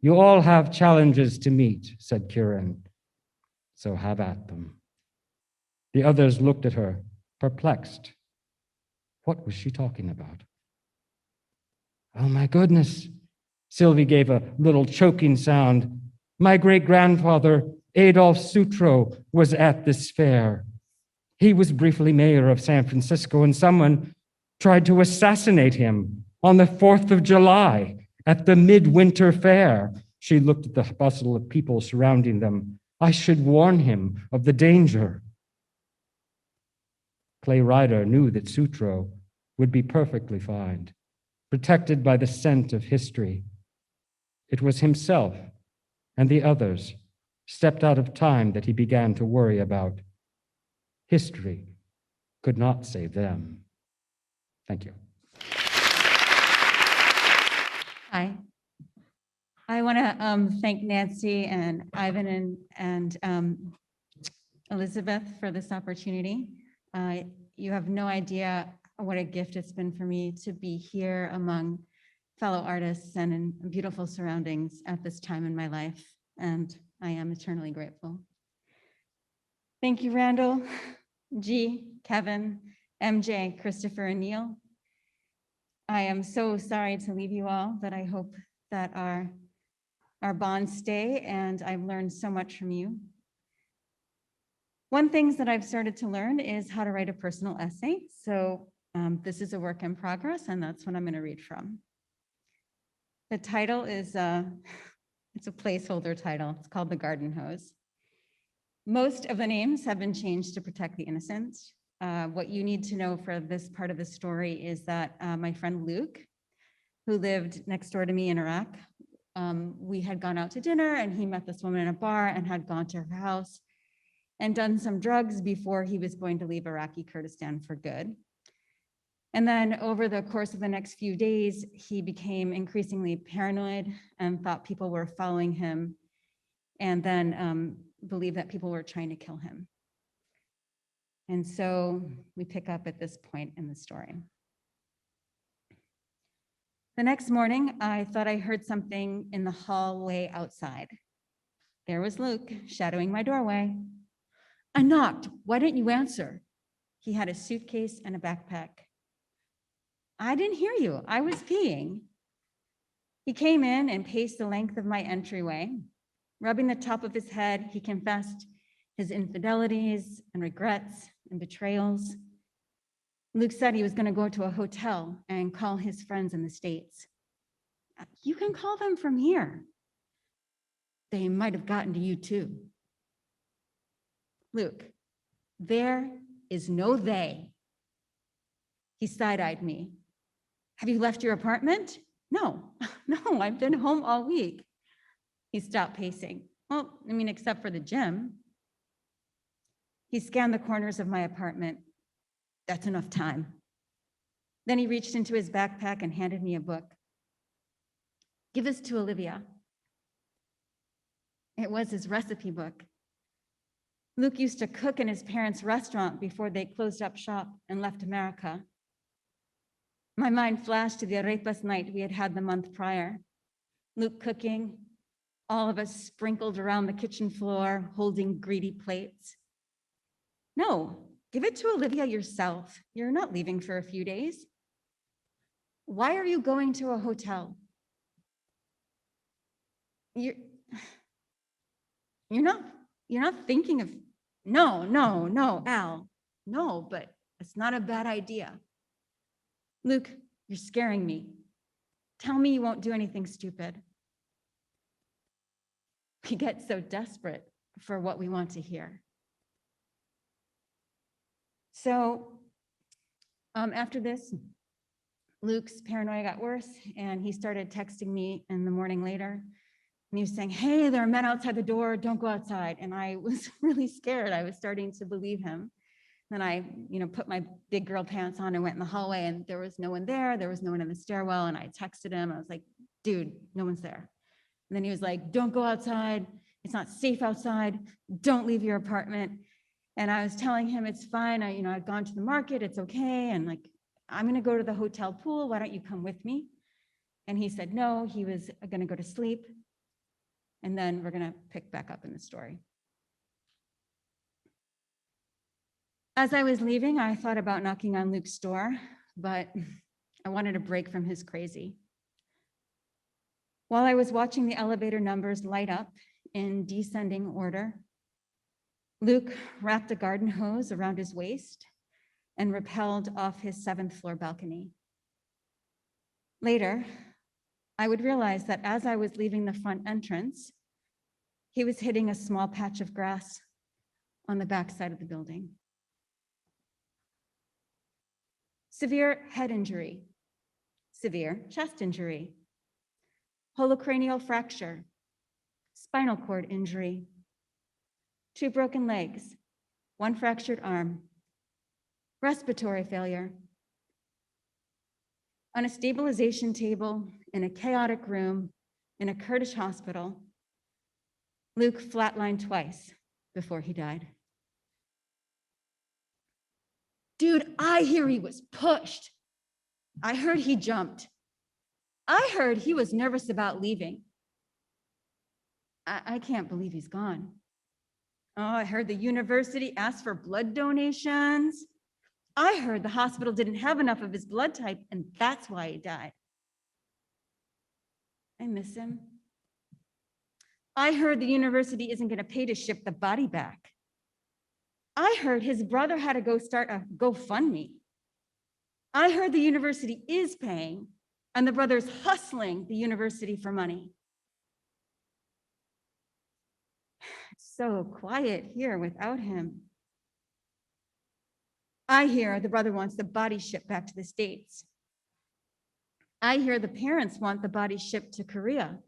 You all have challenges to meet, said Kieran, so have at them. The others looked at her, perplexed. What was she talking about? Oh my goodness, Sylvie gave a little choking sound. My great-grandfather, Adolf Sutro, was at this fair. He was briefly mayor of San Francisco, and someone tried to assassinate him on the 4th of July at the midwinter fair. She looked at the bustle of people surrounding them. I should warn him of the danger. Clay Ryder knew that Sutro would be perfectly fine, protected by the scent of history. It was himself and the others stepped out of time that he began to worry about. History could not save them. Thank you. Hi. I want to thank Nancy and Ivan and Elizabeth for this opportunity. You have no idea what a gift it's been for me to be here among fellow artists and in beautiful surroundings at this time in my life, and I am eternally grateful. Thank you, Randall, Ge, Kevin, MJ, Christopher, and Neal. I am so sorry to leave you all, but I hope that our bonds stay, and I've learned so much from you. One thing that I've started to learn is how to write a personal essay. So this is a work in progress, and that's what I'm going to read from. The title is, it's a placeholder title. It's called The Garden Hose. Most of the names have been changed to protect the innocent. What you need to know for this part of the story is that my friend Luke, who lived next door to me in Iraq, we had gone out to dinner and he met this woman in a bar and had gone to her house and done some drugs before he was going to leave Iraqi Kurdistan for good. And then over the course of the next few days, he became increasingly paranoid and thought people were following him, and then believed that people were trying to kill him. And so we pick up at this point in the story. The next morning, I thought I heard something in the hallway outside. There was Luke shadowing my doorway. I knocked. Why didn't you answer? He had a suitcase and a backpack. I didn't hear you. I was peeing. He came in and paced the length of my entryway. Rubbing the top of his head, he confessed his infidelities and regrets and betrayals. Luke said he was going to go to a hotel and call his friends in the States. You can call them from here. They might have gotten to you too. Luke, there is no they. He side-eyed me. Have you left your apartment? No, I've been home all week. He stopped pacing. Well, I mean, except for the gym. He scanned the corners of my apartment. That's enough time. Then he reached into his backpack and handed me a book. Give this to Olivia. It was his recipe book. Luke used to cook in his parents' restaurant before they closed up shop and left America. My mind flashed to the arepas night we had had the month prior. Luke cooking, all of us sprinkled around the kitchen floor, holding greedy plates. No, give it to Olivia yourself. You're not leaving for a few days. Why are you going to a hotel? You're not thinking of, no, Al. No, but it's not a bad idea. Luke, you're scaring me. Tell me you won't do anything stupid. We get so desperate for what we want to hear. So after this, Luke's paranoia got worse, and he started texting me in the morning later. And he was saying, hey, there are men outside the door, don't go outside. And I was really scared. I was starting to believe him. Then I, put my big girl pants on and went in the hallway, and there was no one there. There was no one in the stairwell. And I texted him. I was like, dude, no one's there. And then he was like, don't go outside. It's not safe outside. Don't leave your apartment. And I was telling him it's fine. I'd gone to the market. It's okay. And like, I'm going to go to the hotel pool. Why don't you come with me? And he said no. He was going to go to sleep. And then we're going to pick back up in the story. As I was leaving, I thought about knocking on Luke's door, but I wanted a break from his crazy. While I was watching the elevator numbers light up in descending order, Luke wrapped a garden hose around his waist and rappelled off his 7th floor balcony. Later, I would realize that as I was leaving the front entrance, he was hitting a small patch of grass on the back side of the building. Severe head injury, severe chest injury, holocranial fracture, spinal cord injury, 2 broken legs, 1 fractured arm, respiratory failure. On a stabilization table in a chaotic room in a Kurdish hospital, Luke flatlined twice before he died. Dude, I hear he was pushed. I heard he jumped. I heard he was nervous about leaving. I can't believe he's gone. Oh, I heard the university asked for blood donations. I heard the hospital didn't have enough of his blood type, and that's why he died. I miss him. I heard the university isn't going to pay to ship the body back. I heard his brother had to go start a GoFundMe. I heard the university is paying, and the brother's hustling the university for money. It's so quiet here without him. I hear the brother wants the body shipped back to the States. I hear the parents want the body shipped to Korea.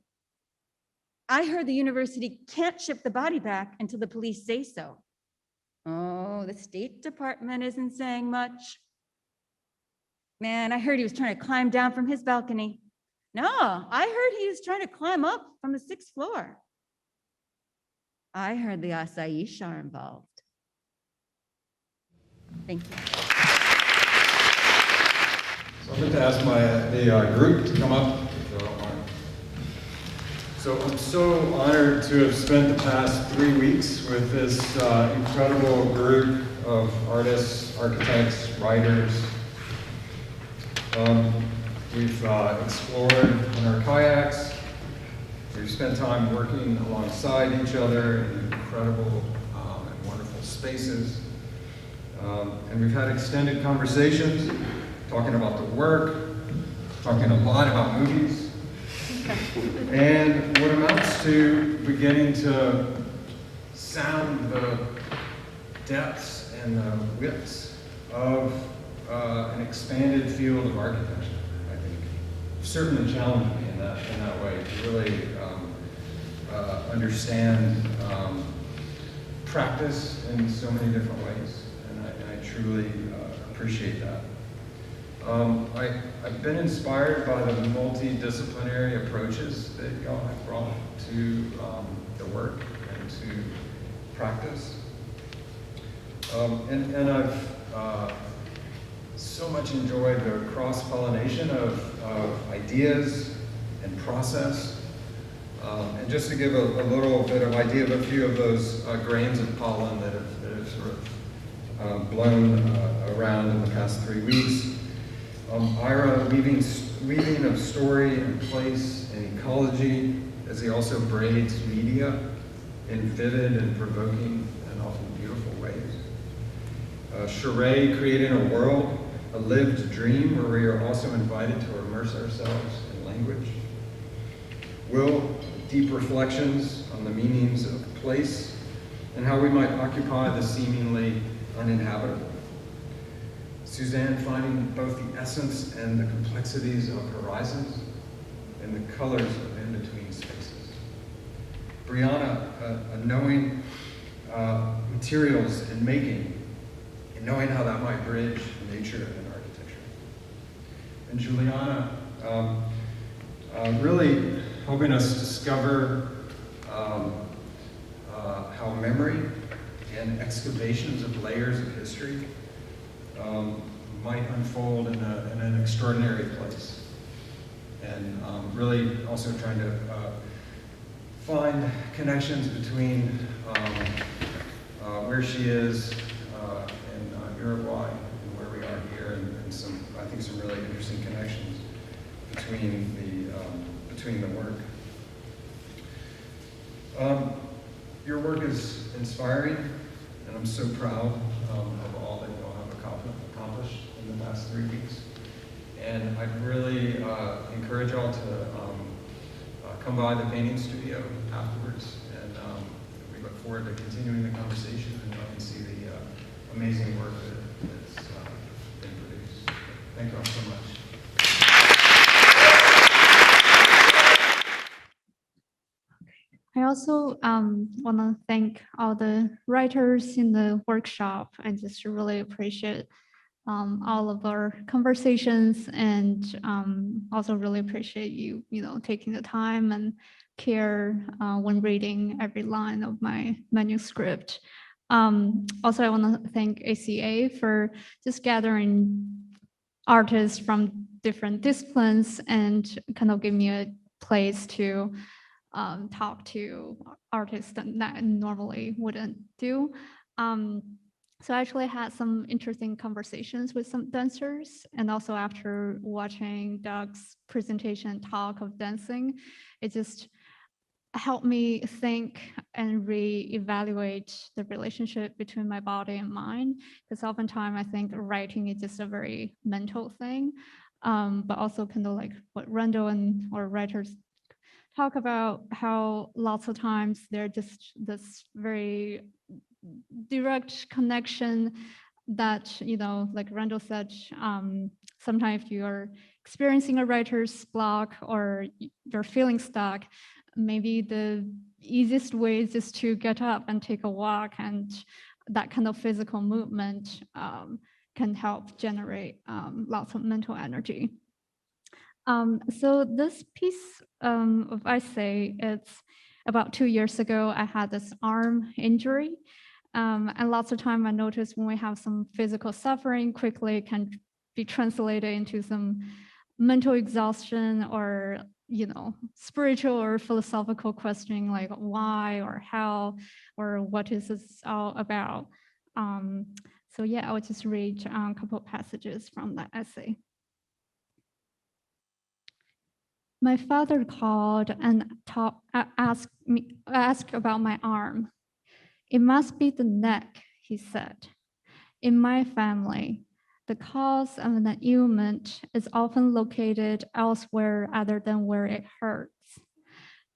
I heard the university can't ship the body back until the police say so. Oh, the State Department isn't saying much. Man, I heard he was trying to climb down from his balcony. No, I heard he was trying to climb up from the 6th floor. I heard the acai are involved. Thank you. So I'd like to ask the group to come up, if you don't mind. So I'm so honored to have spent the past 3 weeks with this incredible group of artists, architects, writers. We've explored in our kayaks. We've spent time working alongside each other in incredible and wonderful spaces. And we've had extended conversations, talking about the work, talking a lot about movies, and what amounts to beginning to sound the depths and the widths of an expanded field of architecture, I think. Certainly challenged me in that way, to really understand practice in so many different ways, and I truly appreciate that. I've been inspired by the multidisciplinary approaches that y'all have brought to the work and to practice. And I've so much enjoyed the cross-pollination of ideas and process. And just to give a little bit of idea of a few of those grains of pollen that have sort of blown around in the past 3 weeks. Ira weaving of story and place and ecology, as he also braids media in vivid and provoking and often beautiful ways. Sherae creating a world, a lived dream where we are also invited to immerse ourselves in language. Will, deep reflections on the meanings of place and how we might occupy the seemingly uninhabitable. Suzanne finding both the essence and the complexities of horizons and the colors of in-between spaces. Brianna, knowing materials and making, and knowing how that might bridge nature and architecture. And Juliana, really helping us discover how memory and excavations of layers of history might unfold in an extraordinary place. And really also trying to find connections between where she is in Uruguay and where we are here, and I think some really interesting connections between between the work. Your work is inspiring, and I'm so proud of all that you all have accomplished in the past 3 weeks. And I'd really encourage y'all to come by the painting studio afterwards, and we look forward to continuing the conversation and y'all can see the amazing work that's been produced. Thank y'all so much. I also want to thank all the writers in the workshop. I just really appreciate all of our conversations, and also really appreciate you taking the time and care when reading every line of my manuscript. Also, I want to thank ACA for just gathering artists from different disciplines and kind of give me a place to talk to artists that I normally wouldn't do. So I actually had some interesting conversations with some dancers, and also after watching Doug's presentation talk of dancing, it just helped me think and reevaluate the relationship between my body and mind, because oftentimes I think writing is just a very mental thing, but also kind of like what Randall and or writers talk about, how lots of times they're just this very direct connection that, like Randall said, sometimes if you're experiencing a writer's block or you're feeling stuck, maybe the easiest way is just to get up and take a walk, and that kind of physical movement can help generate lots of mental energy. So this piece of essay, it's about 2 years ago, I had this arm injury. And lots of time I noticed when we have some physical suffering, quickly it can be translated into some mental exhaustion or, spiritual or philosophical questioning like why or how or what is this all about. So yeah, I'll just read a couple of passages from that essay. My father called and asked about my arm. It must be the neck, he said. In my family, the cause of an ailment is often located elsewhere other than where it hurts.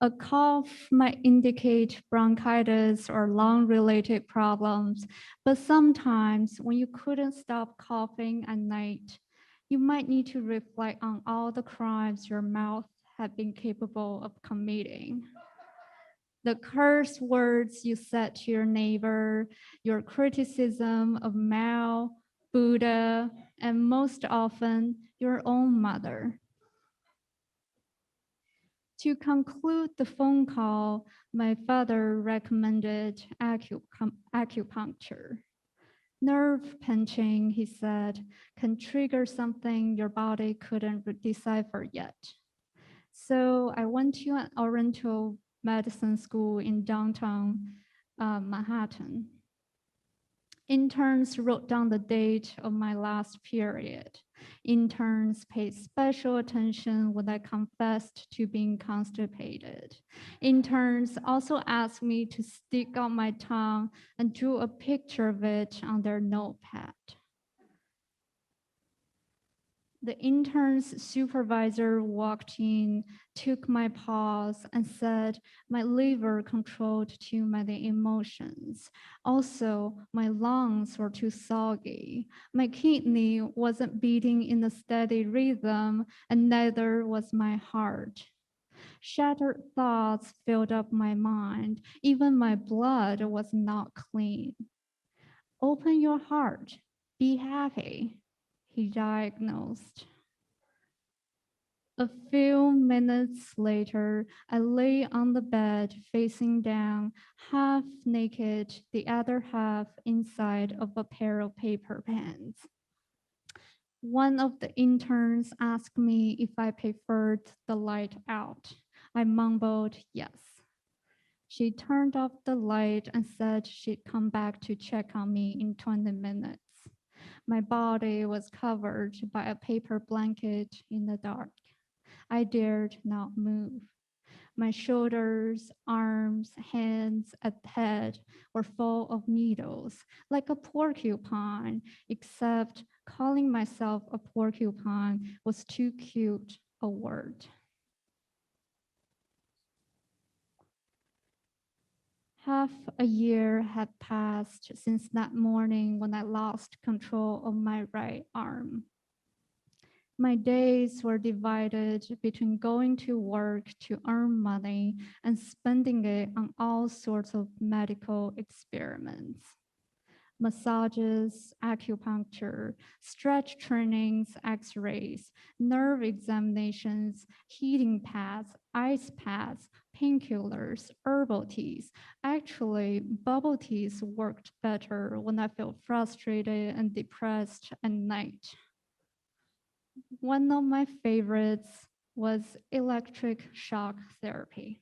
A cough might indicate bronchitis or lung-related problems, but sometimes when you couldn't stop coughing at night, you might need to reflect on all the crimes your mouth had been capable of committing. The curse words you said to your neighbor, your criticism of Mao, Buddha, and most often your own mother. To conclude the phone call, my father recommended acupuncture. Nerve pinching, he said, can trigger something your body couldn't decipher yet. So I went to an Oriental medicine school in downtown Manhattan. Interns wrote down the date of my last period. Interns paid special attention when I confessed to being constipated. Interns also asked me to stick out my tongue and drew a picture of it on their notepad. The intern's supervisor walked in, took my pulse, and said my liver controlled too many emotions. Also, my lungs were too soggy. My kidney wasn't beating in a steady rhythm, and neither was my heart. Shattered thoughts filled up my mind. Even my blood was not clean. Open your heart. Be happy, he diagnosed. A few minutes later, I lay on the bed facing down, half naked, the other half inside of a pair of paper pants. One of the interns asked me if I preferred the light out. I mumbled yes. She turned off the light and said she'd come back to check on me in 20 minutes. My body was covered by a paper blanket in the dark. I dared not move. My shoulders, arms, hands, and head were full of needles, like a porcupine, except calling myself a porcupine was too cute a word. Half a year had passed since that morning when I lost control of my right arm. My days were divided between going to work to earn money and spending it on all sorts of medical experiments. Massages, acupuncture, stretch trainings, x-rays, nerve examinations, heating pads, ice pads, painkillers, herbal teas. Actually, bubble teas worked better when I felt frustrated and depressed at night. One of my favorites was electric shock therapy.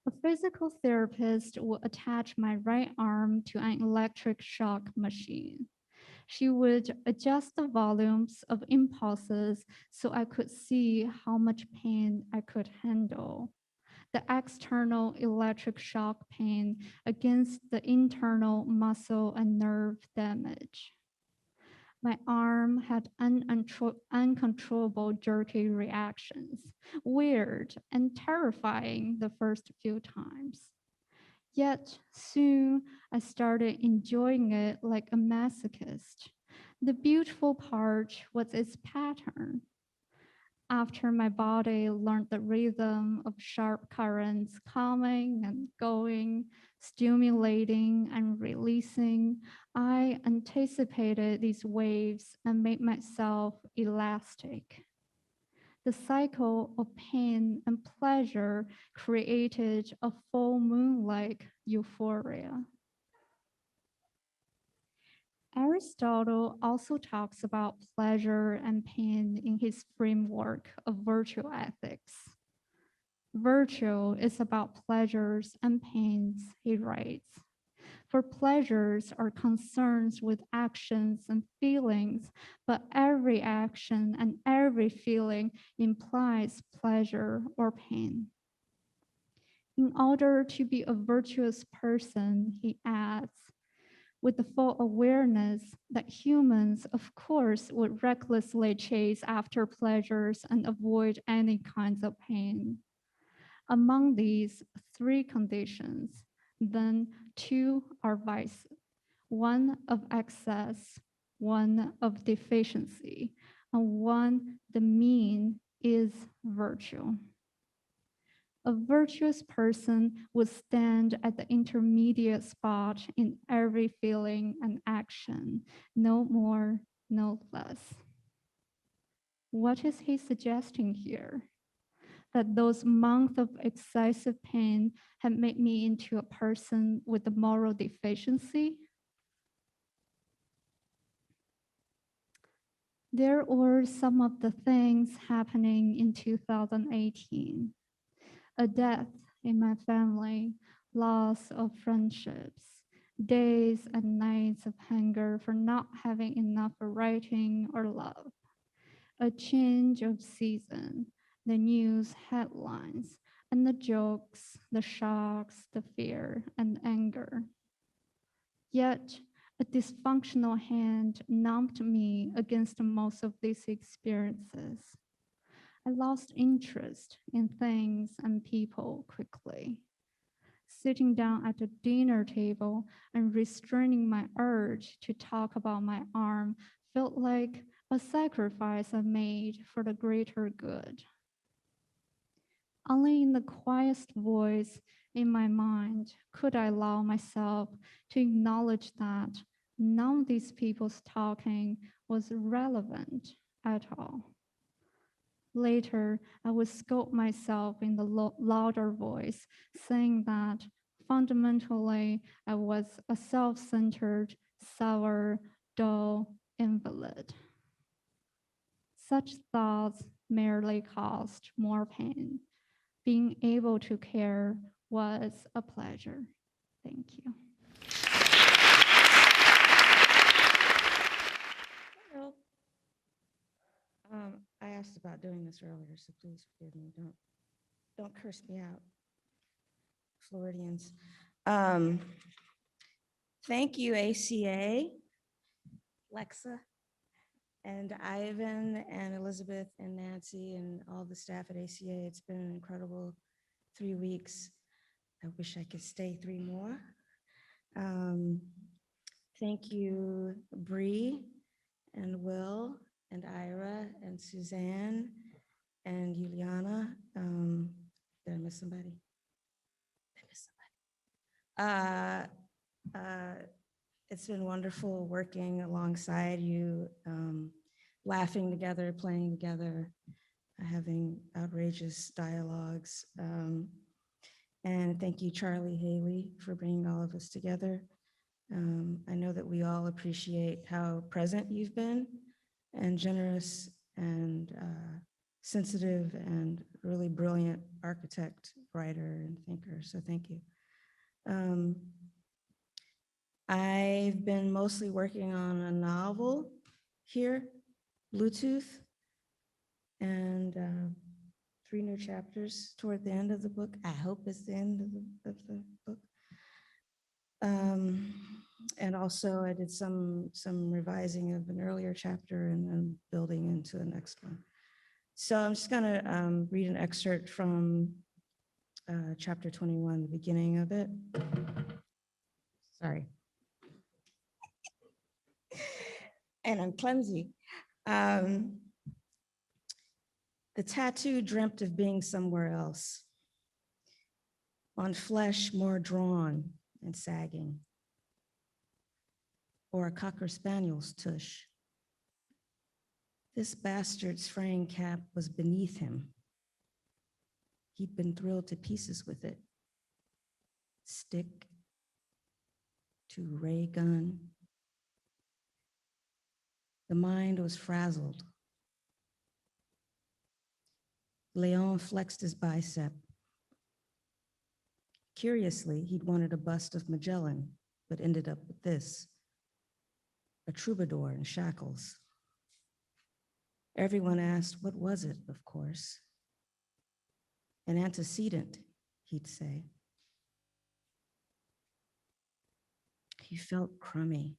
A physical therapist would attach my right arm to an electric shock machine. She would adjust the volumes of impulses so I could see how much pain I could handle. The external electric shock pain against the internal muscle and nerve damage. My arm had uncontrollable jerky reactions, weird and terrifying the first few times. Yet soon I started enjoying it like a masochist. The beautiful part was its pattern. After my body learned the rhythm of sharp currents coming and going, stimulating and releasing, I anticipated these waves and made myself elastic. The cycle of pain and pleasure created a full moon-like euphoria. Aristotle also talks about pleasure and pain in his framework of virtue ethics. Virtue is about pleasures and pains, he writes. For pleasures are concerns with actions and feelings, but every action and every feeling implies pleasure or pain. In order to be a virtuous person, he adds, with the full awareness that humans, of course, would recklessly chase after pleasures and avoid any kinds of pain. Among these three conditions, then two are vices, one of excess, one of deficiency, and one, the mean, is virtue. A virtuous person would stand at the intermediate spot in every feeling and action, no more, no less. What is he suggesting here? That those months of excessive pain have made me into a person with a moral deficiency? There were some of the things happening in 2018. A death in my family, loss of friendships, days and nights of hunger for not having enough writing or love, a change of season, the news headlines, and the jokes, the shocks, the fear, and anger. Yet, a dysfunctional hand numbed me against most of these experiences. I lost interest in things and people quickly. Sitting down at the dinner table and restraining my urge to talk about my arm felt like a sacrifice I made for the greater good. Only in the quietest voice in my mind could I allow myself to acknowledge that none of these people's talking was relevant at all. Later, I would scold myself in the louder voice, saying that fundamentally I was a self-centered, sour, dull invalid. Such thoughts merely caused more pain. Being able to care was a pleasure. Thank you. I asked about doing this earlier, so please forgive me. Don't curse me out, Floridians. Thank you, ACA, Lexa, and Ivan, and Elizabeth, and Nancy, and all the staff at ACA. It's been an incredible 3 weeks. I wish I could stay 3 more. Thank you, Bree, and Will, and Ira, and Suzanne, and Juliana. Did I miss somebody? Did I miss somebody? It's been wonderful working alongside you, laughing together, playing together, having outrageous dialogues. And thank you, Charlie, Hailey, for bringing all of us together. I know that we all appreciate how present you've been, and generous, and sensitive, and really brilliant architect, writer, and thinker, so thank you. I've been mostly working on a novel here, Bluetooth, and 3 new chapters toward the end of the book. I hope it's the end of the book. And also I did some revising of an earlier chapter and then building into the next one. So I'm just gonna read an excerpt from chapter 21, the beginning of it. Sorry. And I'm clumsy. The tattoo dreamt of being somewhere else, on flesh more drawn and sagging, or a Cocker Spaniel's tush. This bastard's fraying cap was beneath him. He'd been thrilled to pieces with it. Stick to ray gun. The mind was frazzled. Leon flexed his bicep. Curiously, he'd wanted a bust of Magellan, but ended up with this, a troubadour in shackles. Everyone asked, what was it, of course? An antecedent, he'd say. He felt crummy.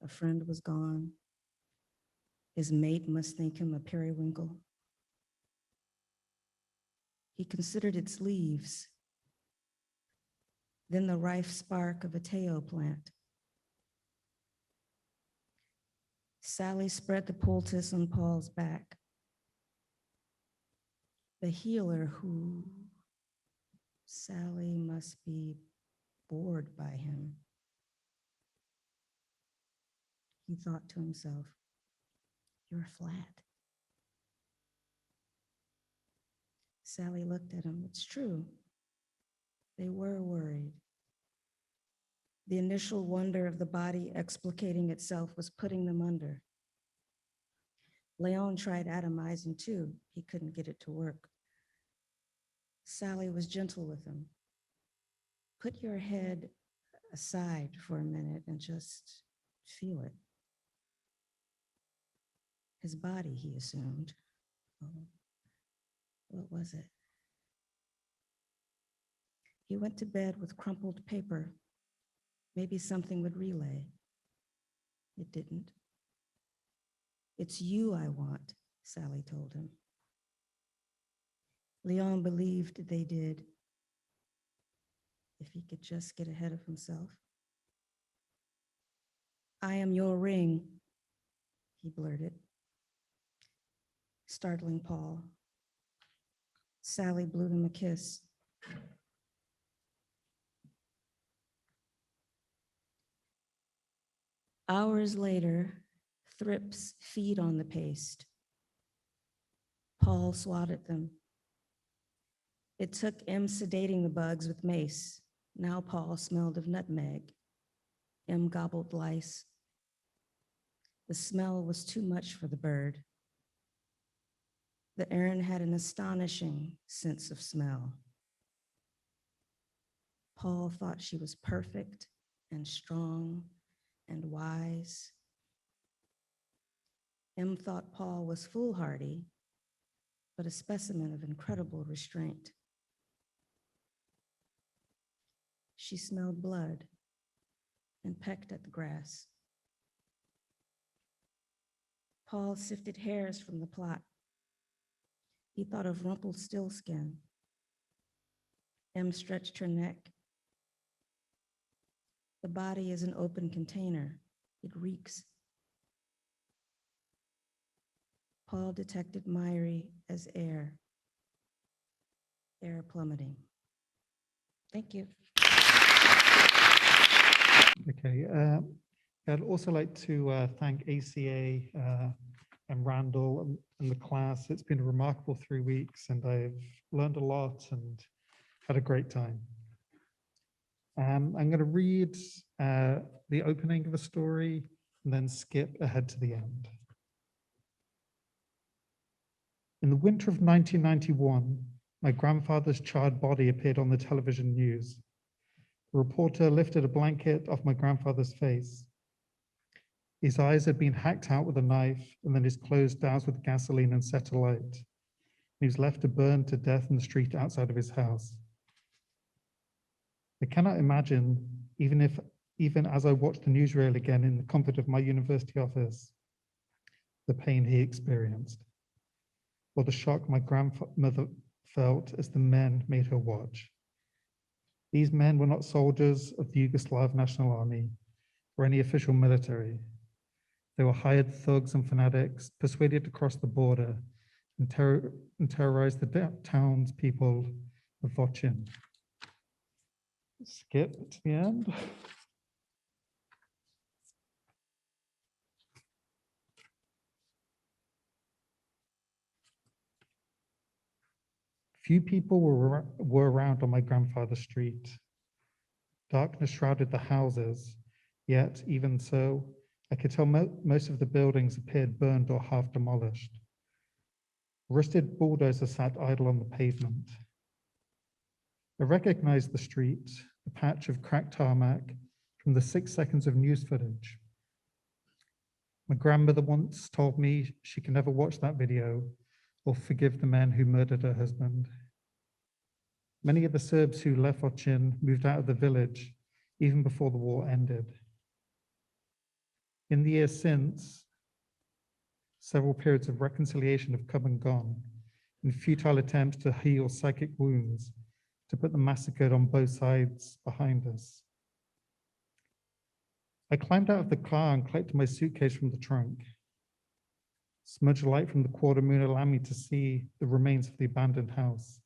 A friend was gone. His mate must think him a periwinkle. He considered its leaves, then the rife spark of a teo plant. Sally spread the poultice on Paul's back. The healer who, Sally must be bored by him. He thought to himself, you're flat. Sally looked at him. It's true. They were worried. The initial wonder of the body explicating itself was putting them under. Leon tried atomizing too. He couldn't get it to work. Sally was gentle with him. Put your head aside for a minute and just feel it. His body, he assumed. Oh, what was it? He went to bed with crumpled paper. Maybe something would relay. It didn't. It's you I want, Sally told him. Leon believed they did, if he could just get ahead of himself. I am your ring, he blurted, startling Paul. Sally blew him a kiss. Hours later, thrips feed on the paste. Paul swatted them. It took M sedating the bugs with mace. Now Paul smelled of nutmeg. M gobbled lice. The smell was too much for the bird. The Erin had an astonishing sense of smell. Paul thought she was perfect and strong and wise. M thought Paul was foolhardy, but a specimen of incredible restraint. She smelled blood and pecked at the grass. Paul sifted hairs from the plot. He thought of Rumpelstiltskin. M stretched her neck. The body is an open container. It reeks. Paul detected miry as air plummeting. Thank you. Okay, I'd also like to thank ACA and Randall and the class. It's been a remarkable 3 weeks and I've learned a lot and had a great time. I'm going to read the opening of a story and then skip ahead to the end. In the winter of 1991, my grandfather's charred body appeared on the television news. The reporter lifted a blanket off my grandfather's face. His eyes had been hacked out with a knife and then his clothes doused with gasoline and set alight. He was left to burn to death in the street outside of his house. I cannot imagine, even as I watched the newsreel again in the comfort of my university office, the pain he experienced, or the shock my grandmother felt as the men made her watch. These men were not soldiers of the Yugoslav National Army or any official military. They were hired thugs and fanatics persuaded to cross the border and terrorize the townspeople of Vochin. Skip to the end. Few people were around on my grandfather's street. Darkness shrouded the houses, yet even so, I could tell most of the buildings appeared burned or half demolished. A rusted bulldozer sat idle on the pavement. I recognized the street, the patch of cracked tarmac, from the 6 seconds of news footage. My grandmother once told me she can never watch that video or forgive the men who murdered her husband. Many of the Serbs who left Vochin moved out of the village even before the war ended. In the years since, several periods of reconciliation have come and gone in futile attempts to heal psychic wounds, to put the massacre on both sides behind us. I climbed out of the car and collected my suitcase from the trunk. Smudged light from the quarter moon allowed me to see the remains of the abandoned house.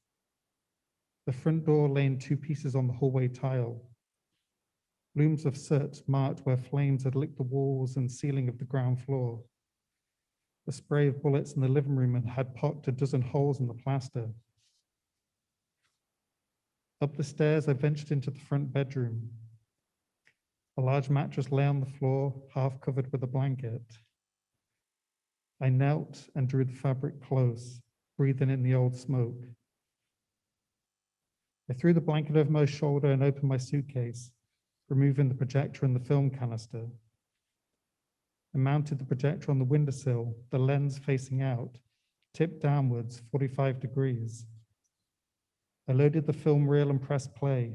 The front door lay in 2 pieces on the hallway tile. Blooms of soot marked where flames had licked the walls and ceiling of the ground floor. The spray of bullets in the living room had pocked a dozen holes in the plaster. Up the stairs, I ventured into the front bedroom. A large mattress lay on the floor, half covered with a blanket. I knelt and drew the fabric close, breathing in the old smoke. I threw the blanket over my shoulder and opened my suitcase, removing the projector and the film canister. I mounted the projector on the windowsill, the lens facing out, tipped downwards 45 degrees. I loaded the film reel and pressed play.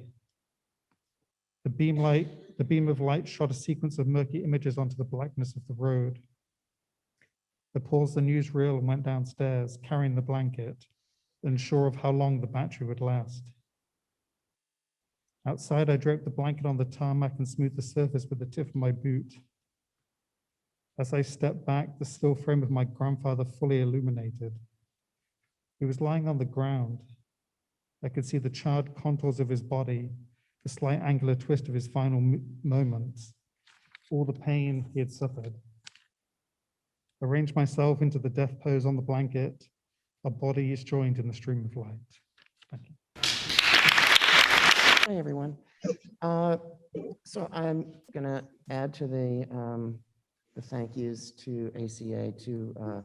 The beam of light shot a sequence of murky images onto the blackness of the road. I paused the newsreel and went downstairs, carrying the blanket, unsure of how long the battery would last. Outside, I draped the blanket on the tarmac and smoothed the surface with the tip of my boot. As I stepped back, the still frame of my grandfather fully illuminated. He was lying on the ground. I could see the charred contours of his body, the slight angular twist of his final moments, all the pain he had suffered. I arranged myself into the death pose on the blanket, our bodies joined in the stream of light. Thank you. Hi, everyone. So I'm going to add to the thank yous to ACA, to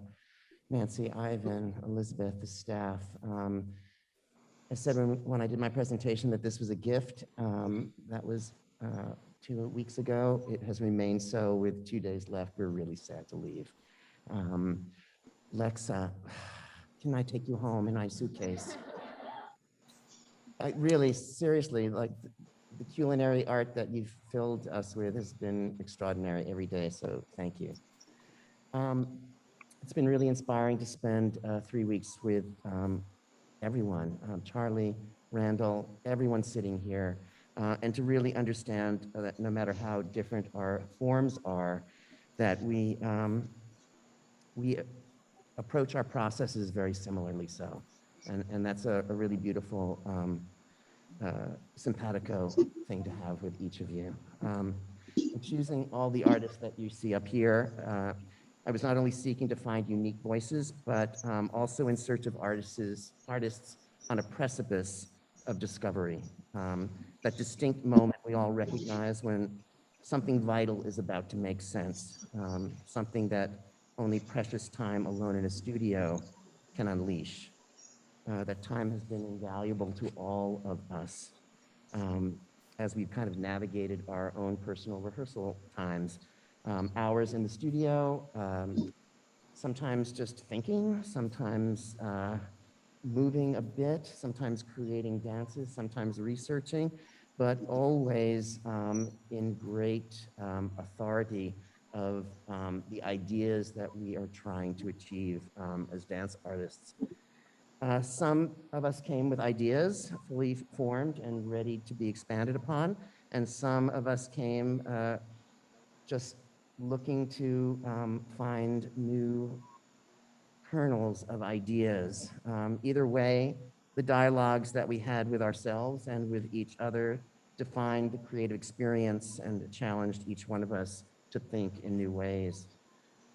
Nancy, Ivan, Elizabeth, the staff. I said when I did my presentation that this was a gift. That was 2 weeks ago. It has remained so with 2 days left. We're really sad to leave. Lexa, can I take you home in my suitcase? I really, seriously, like the culinary art that you've filled us with has been extraordinary every day, so thank you. It's been really inspiring to spend 3 weeks with everyone, Charlie, Randall, everyone sitting here, and to really understand that no matter how different our forms are, that we approach our processes very similarly so. And that's a really beautiful simpatico thing to have with each of you. In choosing all the artists that you see up here, I was not only seeking to find unique voices, but also in search of artists on a precipice of discovery. That distinct moment we all recognize when something vital is about to make sense, something that only precious time alone in a studio can unleash. That time has been invaluable to all of us as we've kind of navigated our own personal rehearsal times. Hours in the studio, sometimes just thinking, sometimes moving a bit, sometimes creating dances, sometimes researching, but always in great authority of the ideas that we are trying to achieve as dance artists. Some of us came with ideas fully formed and ready to be expanded upon, and some of us came just looking to find new kernels of ideas. Either way, the dialogues that we had with ourselves and with each other defined the creative experience and challenged each one of us to think in new ways.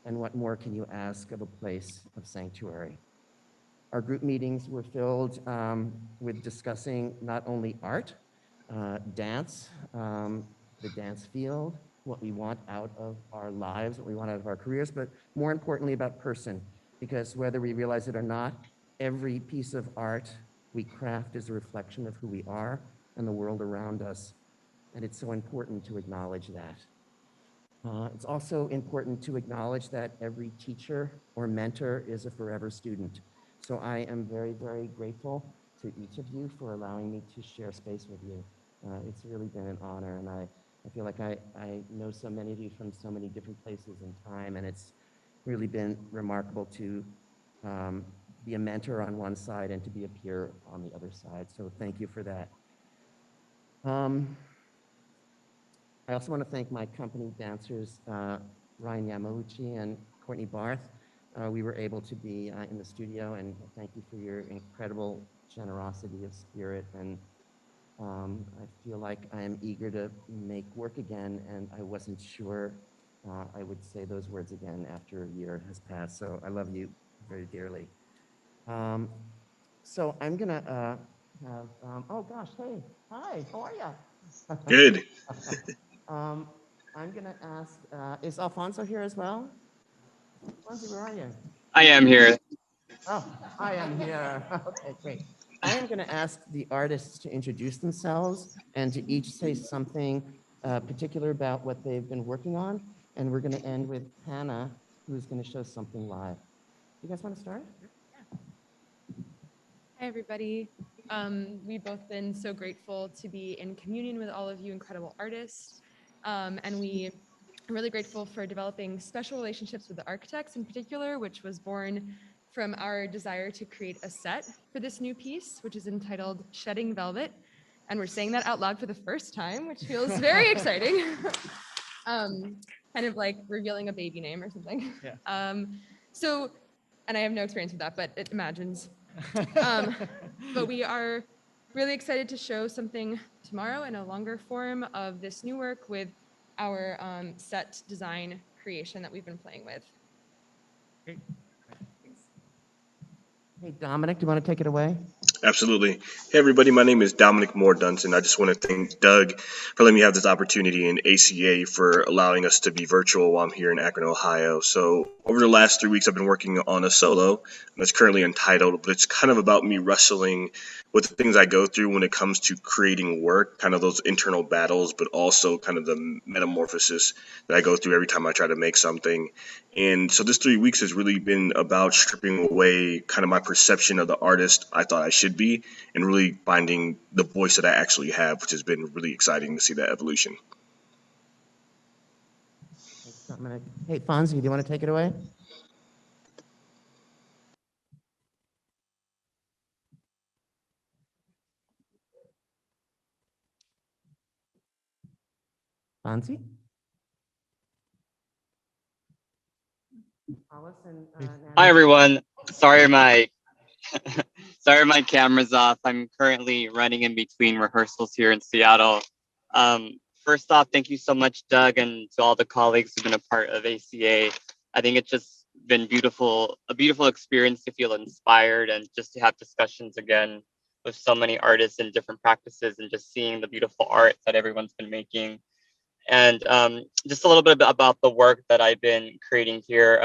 And what more can you ask of a place of sanctuary? Our group meetings were filled with discussing not only art, dance, the dance field, what we want out of our lives, what we want out of our careers, but more importantly about person, because whether we realize it or not, every piece of art we craft is a reflection of who we are and the world around us, and it's so important to acknowledge that. It's also important to acknowledge that every teacher or mentor is a forever student. So I am very, very grateful to each of you for allowing me to share space with you. It's really been an honor, and I feel like I know so many of you from so many different places and time, and it's really been remarkable to be a mentor on one side and to be a peer on the other side. So thank you for that. I also want to thank my company dancers, Ryan Yamauchi and Courtney Barth. We were able to be in the studio, and thank you for your incredible generosity of spirit. And I feel like I am eager to make work again, and I wasn't sure I would say those words again after a year has passed. So I love you very dearly. So I'm gonna have, oh gosh, hey, hi, how are you? Good. I'm gonna ask, is Alfonso here as well? Alfonso, where are you? I am here. Oh, I am here. Okay, great. I am gonna ask the artists to introduce themselves and to each say something particular about what they've been working on. And we're gonna end with Hannah, who's gonna show something live. You guys wanna start? Hi, everybody. We've both been so grateful to be in communion with all of you incredible artists. And we are really grateful for developing special relationships with the architects in particular, which was born from our desire to create a set for this new piece, which is entitled Shedding Velvet. And we're saying that out loud for the first time, which feels very exciting. Kind of like revealing a baby name or something. Yeah. And I have no experience with that, but it imagines. But we are really excited to show something tomorrow in a longer form of this new work with our set design creation that we've been playing with. Great. Hey, Dominic, do you want to take it away? Absolutely. Hey, everybody. My name is Dominic Moore Dunson. I just want to thank Doug for letting me have this opportunity and ACA for allowing us to be virtual while I'm here in Akron, Ohio. So, over the last 3 weeks, I've been working on a solo that's currently untitled, but it's kind of about me wrestling with the things I go through when it comes to creating work, kind of those internal battles, but also kind of the metamorphosis that I go through every time I try to make something. And so this 3 weeks has really been about stripping away kind of my perception of the artist I thought I should be and really finding the voice that I actually have, which has been really exciting to see that evolution. Thanks, Dominic. Hey, Fonzie, do you want to take it away? Fonzie? Hi everyone. Sorry my sorry my camera's off. I'm currently running in between rehearsals here in Seattle. First off, thank you so much, Doug, and to all the colleagues who've been a part of ACA. I think it's just been a beautiful experience to feel inspired and just to have discussions again with so many artists and different practices and just seeing the beautiful art that everyone's been making. And just a little bit about the work that I've been creating here.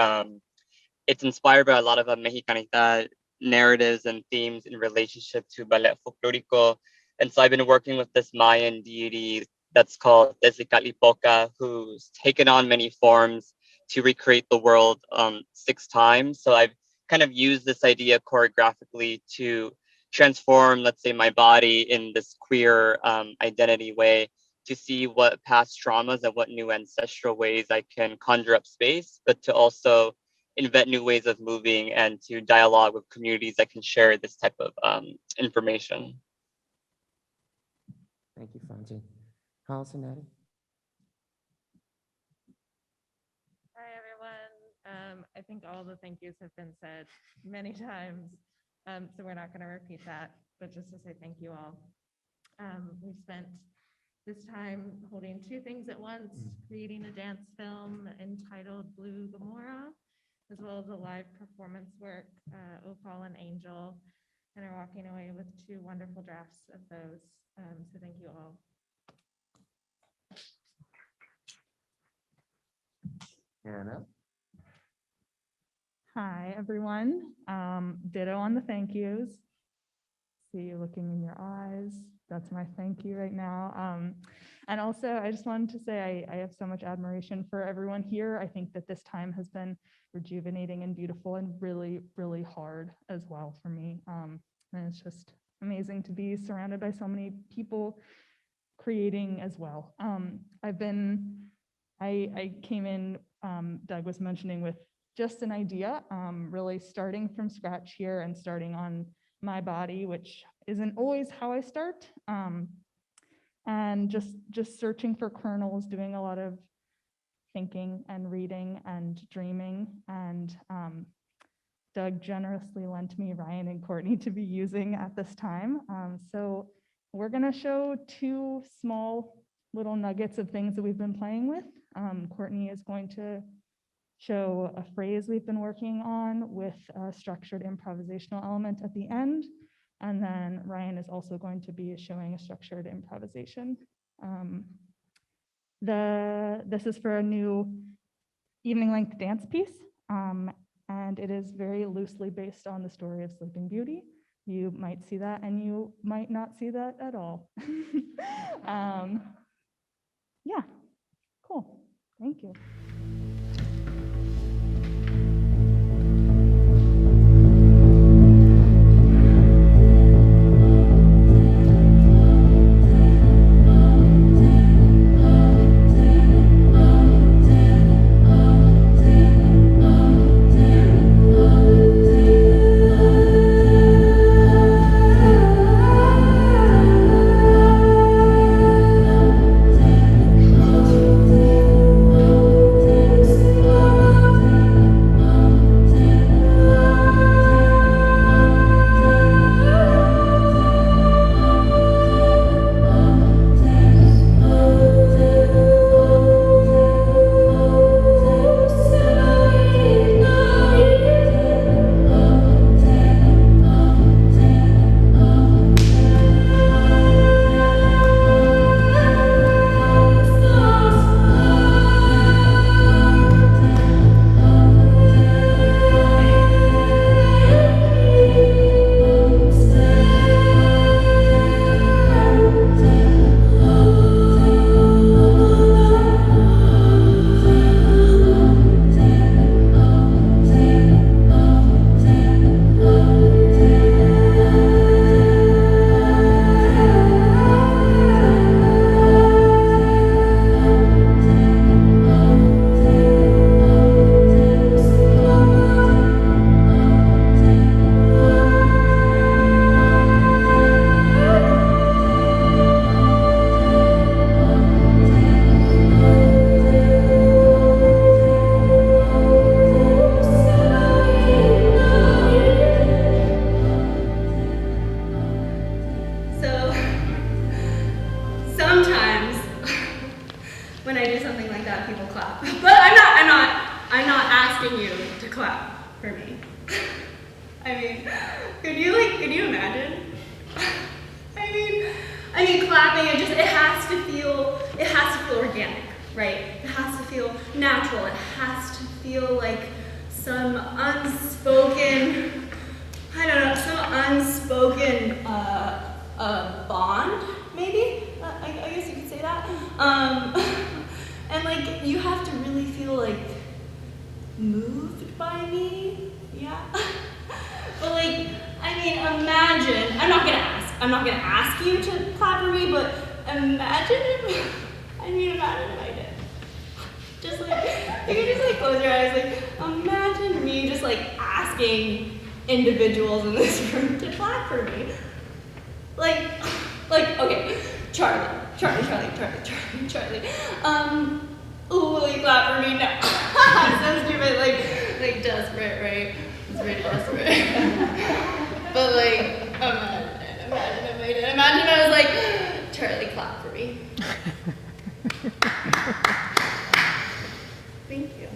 It's inspired by a lot of Mexicanidad narratives and themes in relationship to ballet folklorico. And so I've been working with this Mayan deity that's called Tezcatlipoca, who's taken on many forms to recreate the world 6 times. So I've kind of used this idea choreographically to transform, let's say, my body in this queer identity way to see what past traumas and what new ancestral ways I can conjure up space, but to also invent new ways of moving and to dialogue with communities that can share this type of information. Thank you, Fonzie. Hollis and Maddie? Hi, everyone. I think all the thank yous have been said many times, so we're not going to repeat that, but just to say thank you all. We've spent this time holding 2 things at once, creating a dance film entitled Blue Gomorrah, as well as a live performance work, O Fallen Angel, and are walking away with 2 wonderful drafts of those. So thank you all. Hannah? Hi, everyone. Ditto on the thank yous. See you looking in your eyes. That's my thank you right now. And also, I just wanted to say I have so much admiration for everyone here. I think that this time has been rejuvenating and beautiful and really, really hard as well for me. And it's just amazing to be surrounded by so many people creating as well. I came in, Doug was mentioning, with just an idea, really starting from scratch here and starting on my body, which isn't always how I start. And just searching for kernels, doing a lot of thinking and reading and dreaming. And Doug generously lent me Ryan and Courtney to be using at this time. So we're gonna show 2 small little nuggets of things that we've been playing with. Courtney is going to show a phrase we've been working on with a structured improvisational element at the end. And then Ryan is also going to be showing a structured improvisation. This is for a new evening length dance piece. And it is very loosely based on the story of Sleeping Beauty. You might see that and you might not see that at all. Yeah, cool, thank you. can you imagine? I mean, clapping, it has to feel organic, right? It has to feel natural. It has to feel like some unspoken, I don't know, some unspoken bond, maybe? I guess you could say that. And like, you have to really feel like moved by me, yeah? But like, I mean, imagine, I'm not gonna ask you to clap for me, but imagine if I did. Just like, you can just like close your eyes, like, imagine me just like asking individuals in this room to clap for me. Like, okay, Charlie. Will you clap for me? No. So stupid, like desperate, right? It's very desperate. But like, imagine if I did. Imagine I was like, Charlie, clap for me. Thank you.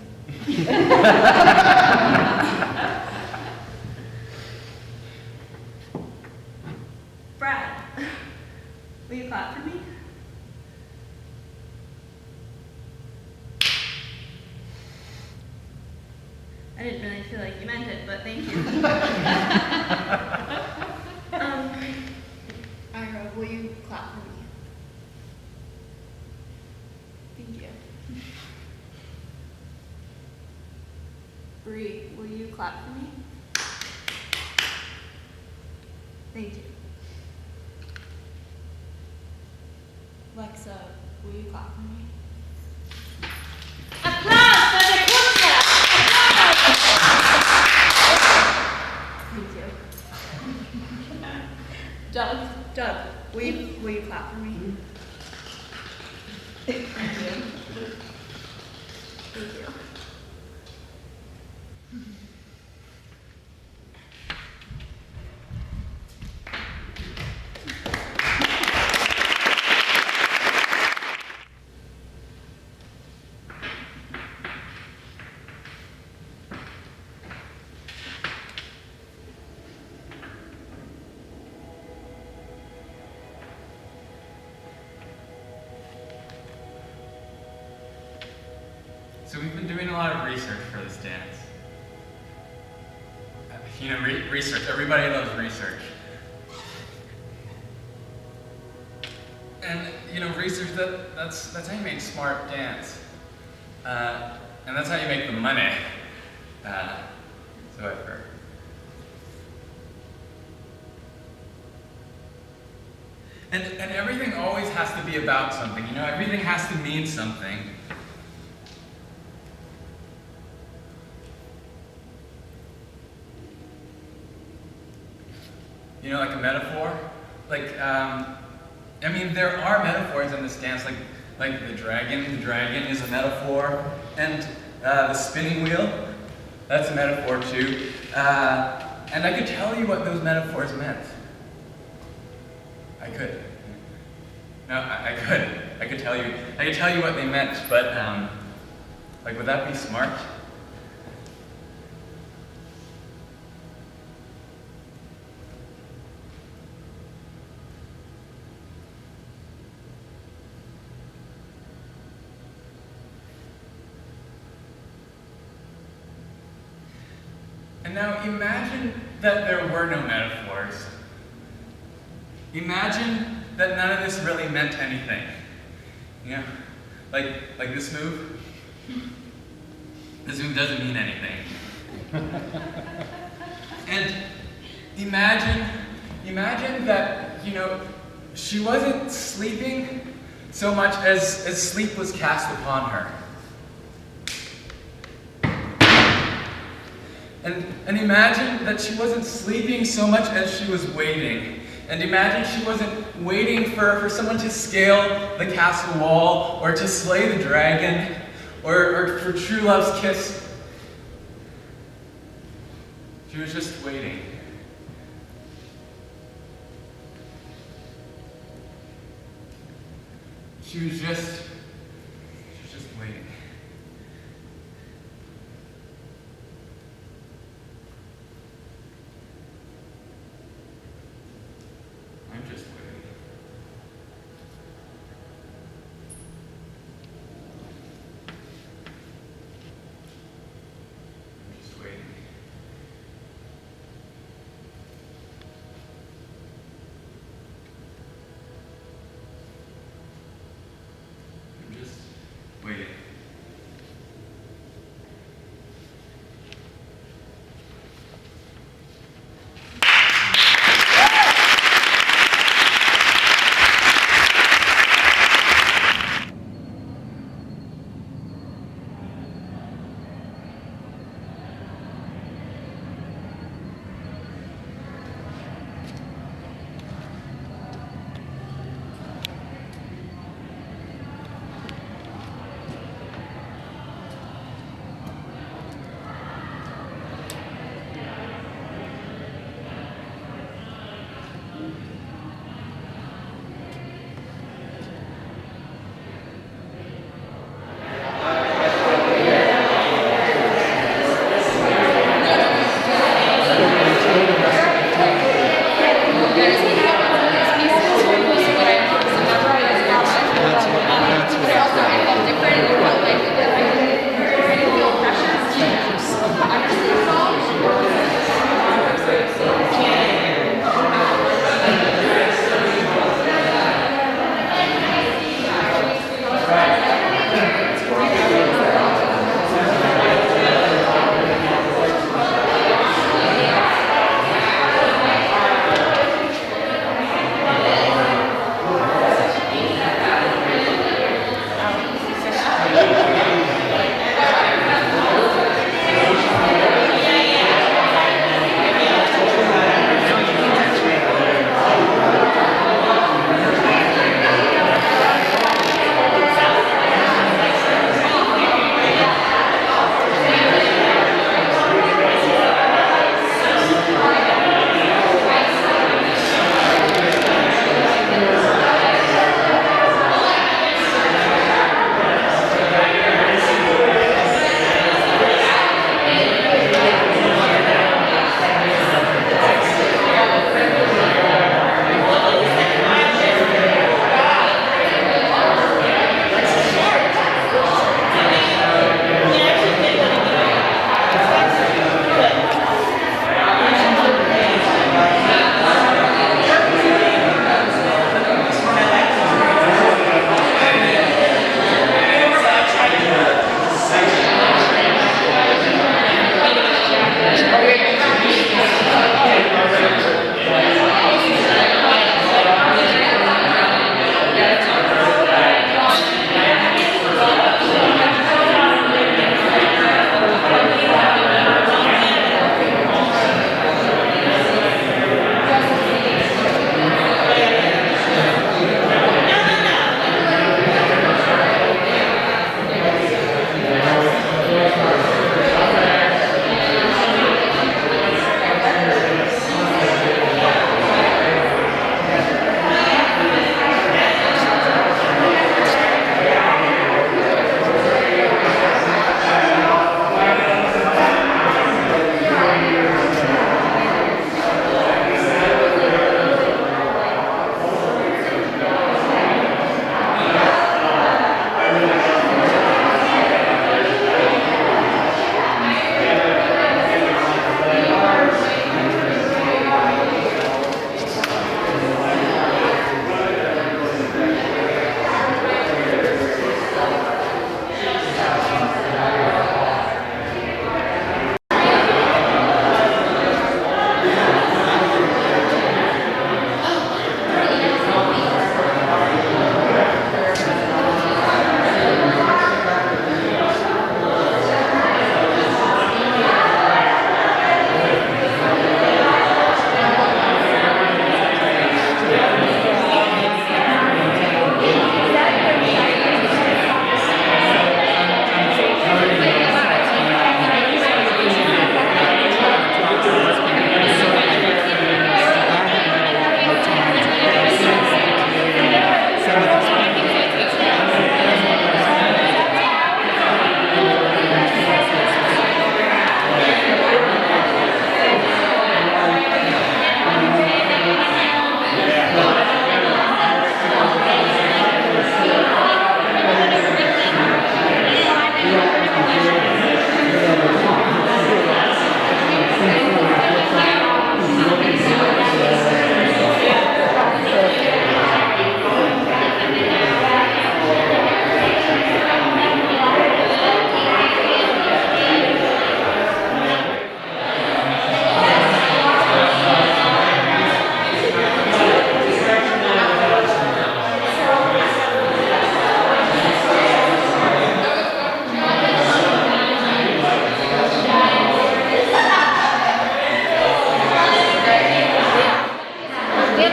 Brad, will you clap for me? I didn't really feel like you meant it, but thank you. Ira, will you clap for me? Thank you. Bree, will you clap for me? Thank you. Lexa, will you clap for me? Applause for the concept! Thank you. Doug, will you clap for me? Thank you. Thank you. So we've been doing a lot of research for this dance. You know, research, everybody loves research. And, you know, research, that's how you make smart dance. And that's how you make the money. So I've heard. And everything always has to be about something, you know, everything has to mean something. You know, like a metaphor? Like, I mean, there are metaphors in this dance, like the dragon is a metaphor, and the spinning wheel, that's a metaphor too. And I could tell you what those metaphors meant. I could. No, I could. I could tell you what they meant, but, like, would that be smart? And now imagine that there were no metaphors. Imagine that none of this really meant anything. You know, like this move. This move doesn't mean anything. And imagine that, you know, she wasn't sleeping so much as sleep was cast upon her. And imagine that she wasn't sleeping so much as she was waiting. And imagine she wasn't waiting for someone to scale the castle wall, or to slay the dragon, or for true love's kiss. She was just waiting. She was just waiting.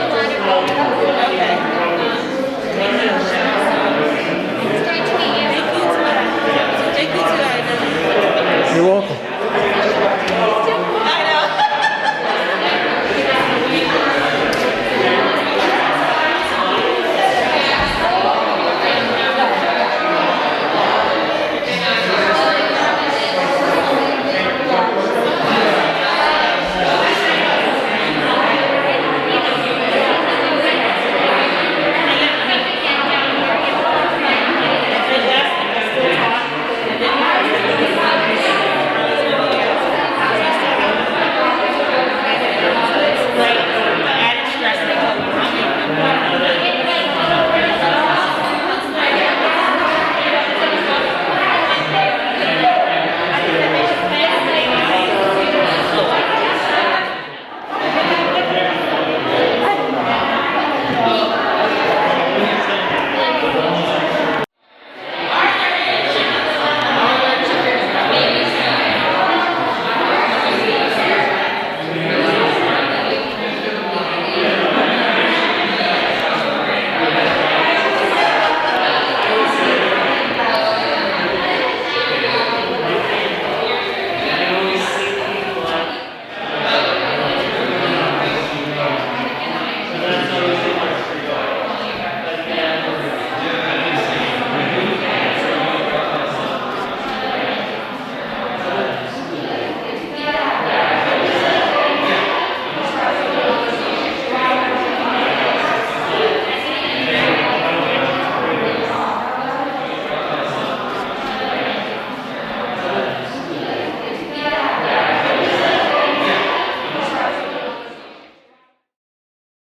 It's great to meet you. Thank you. You're welcome.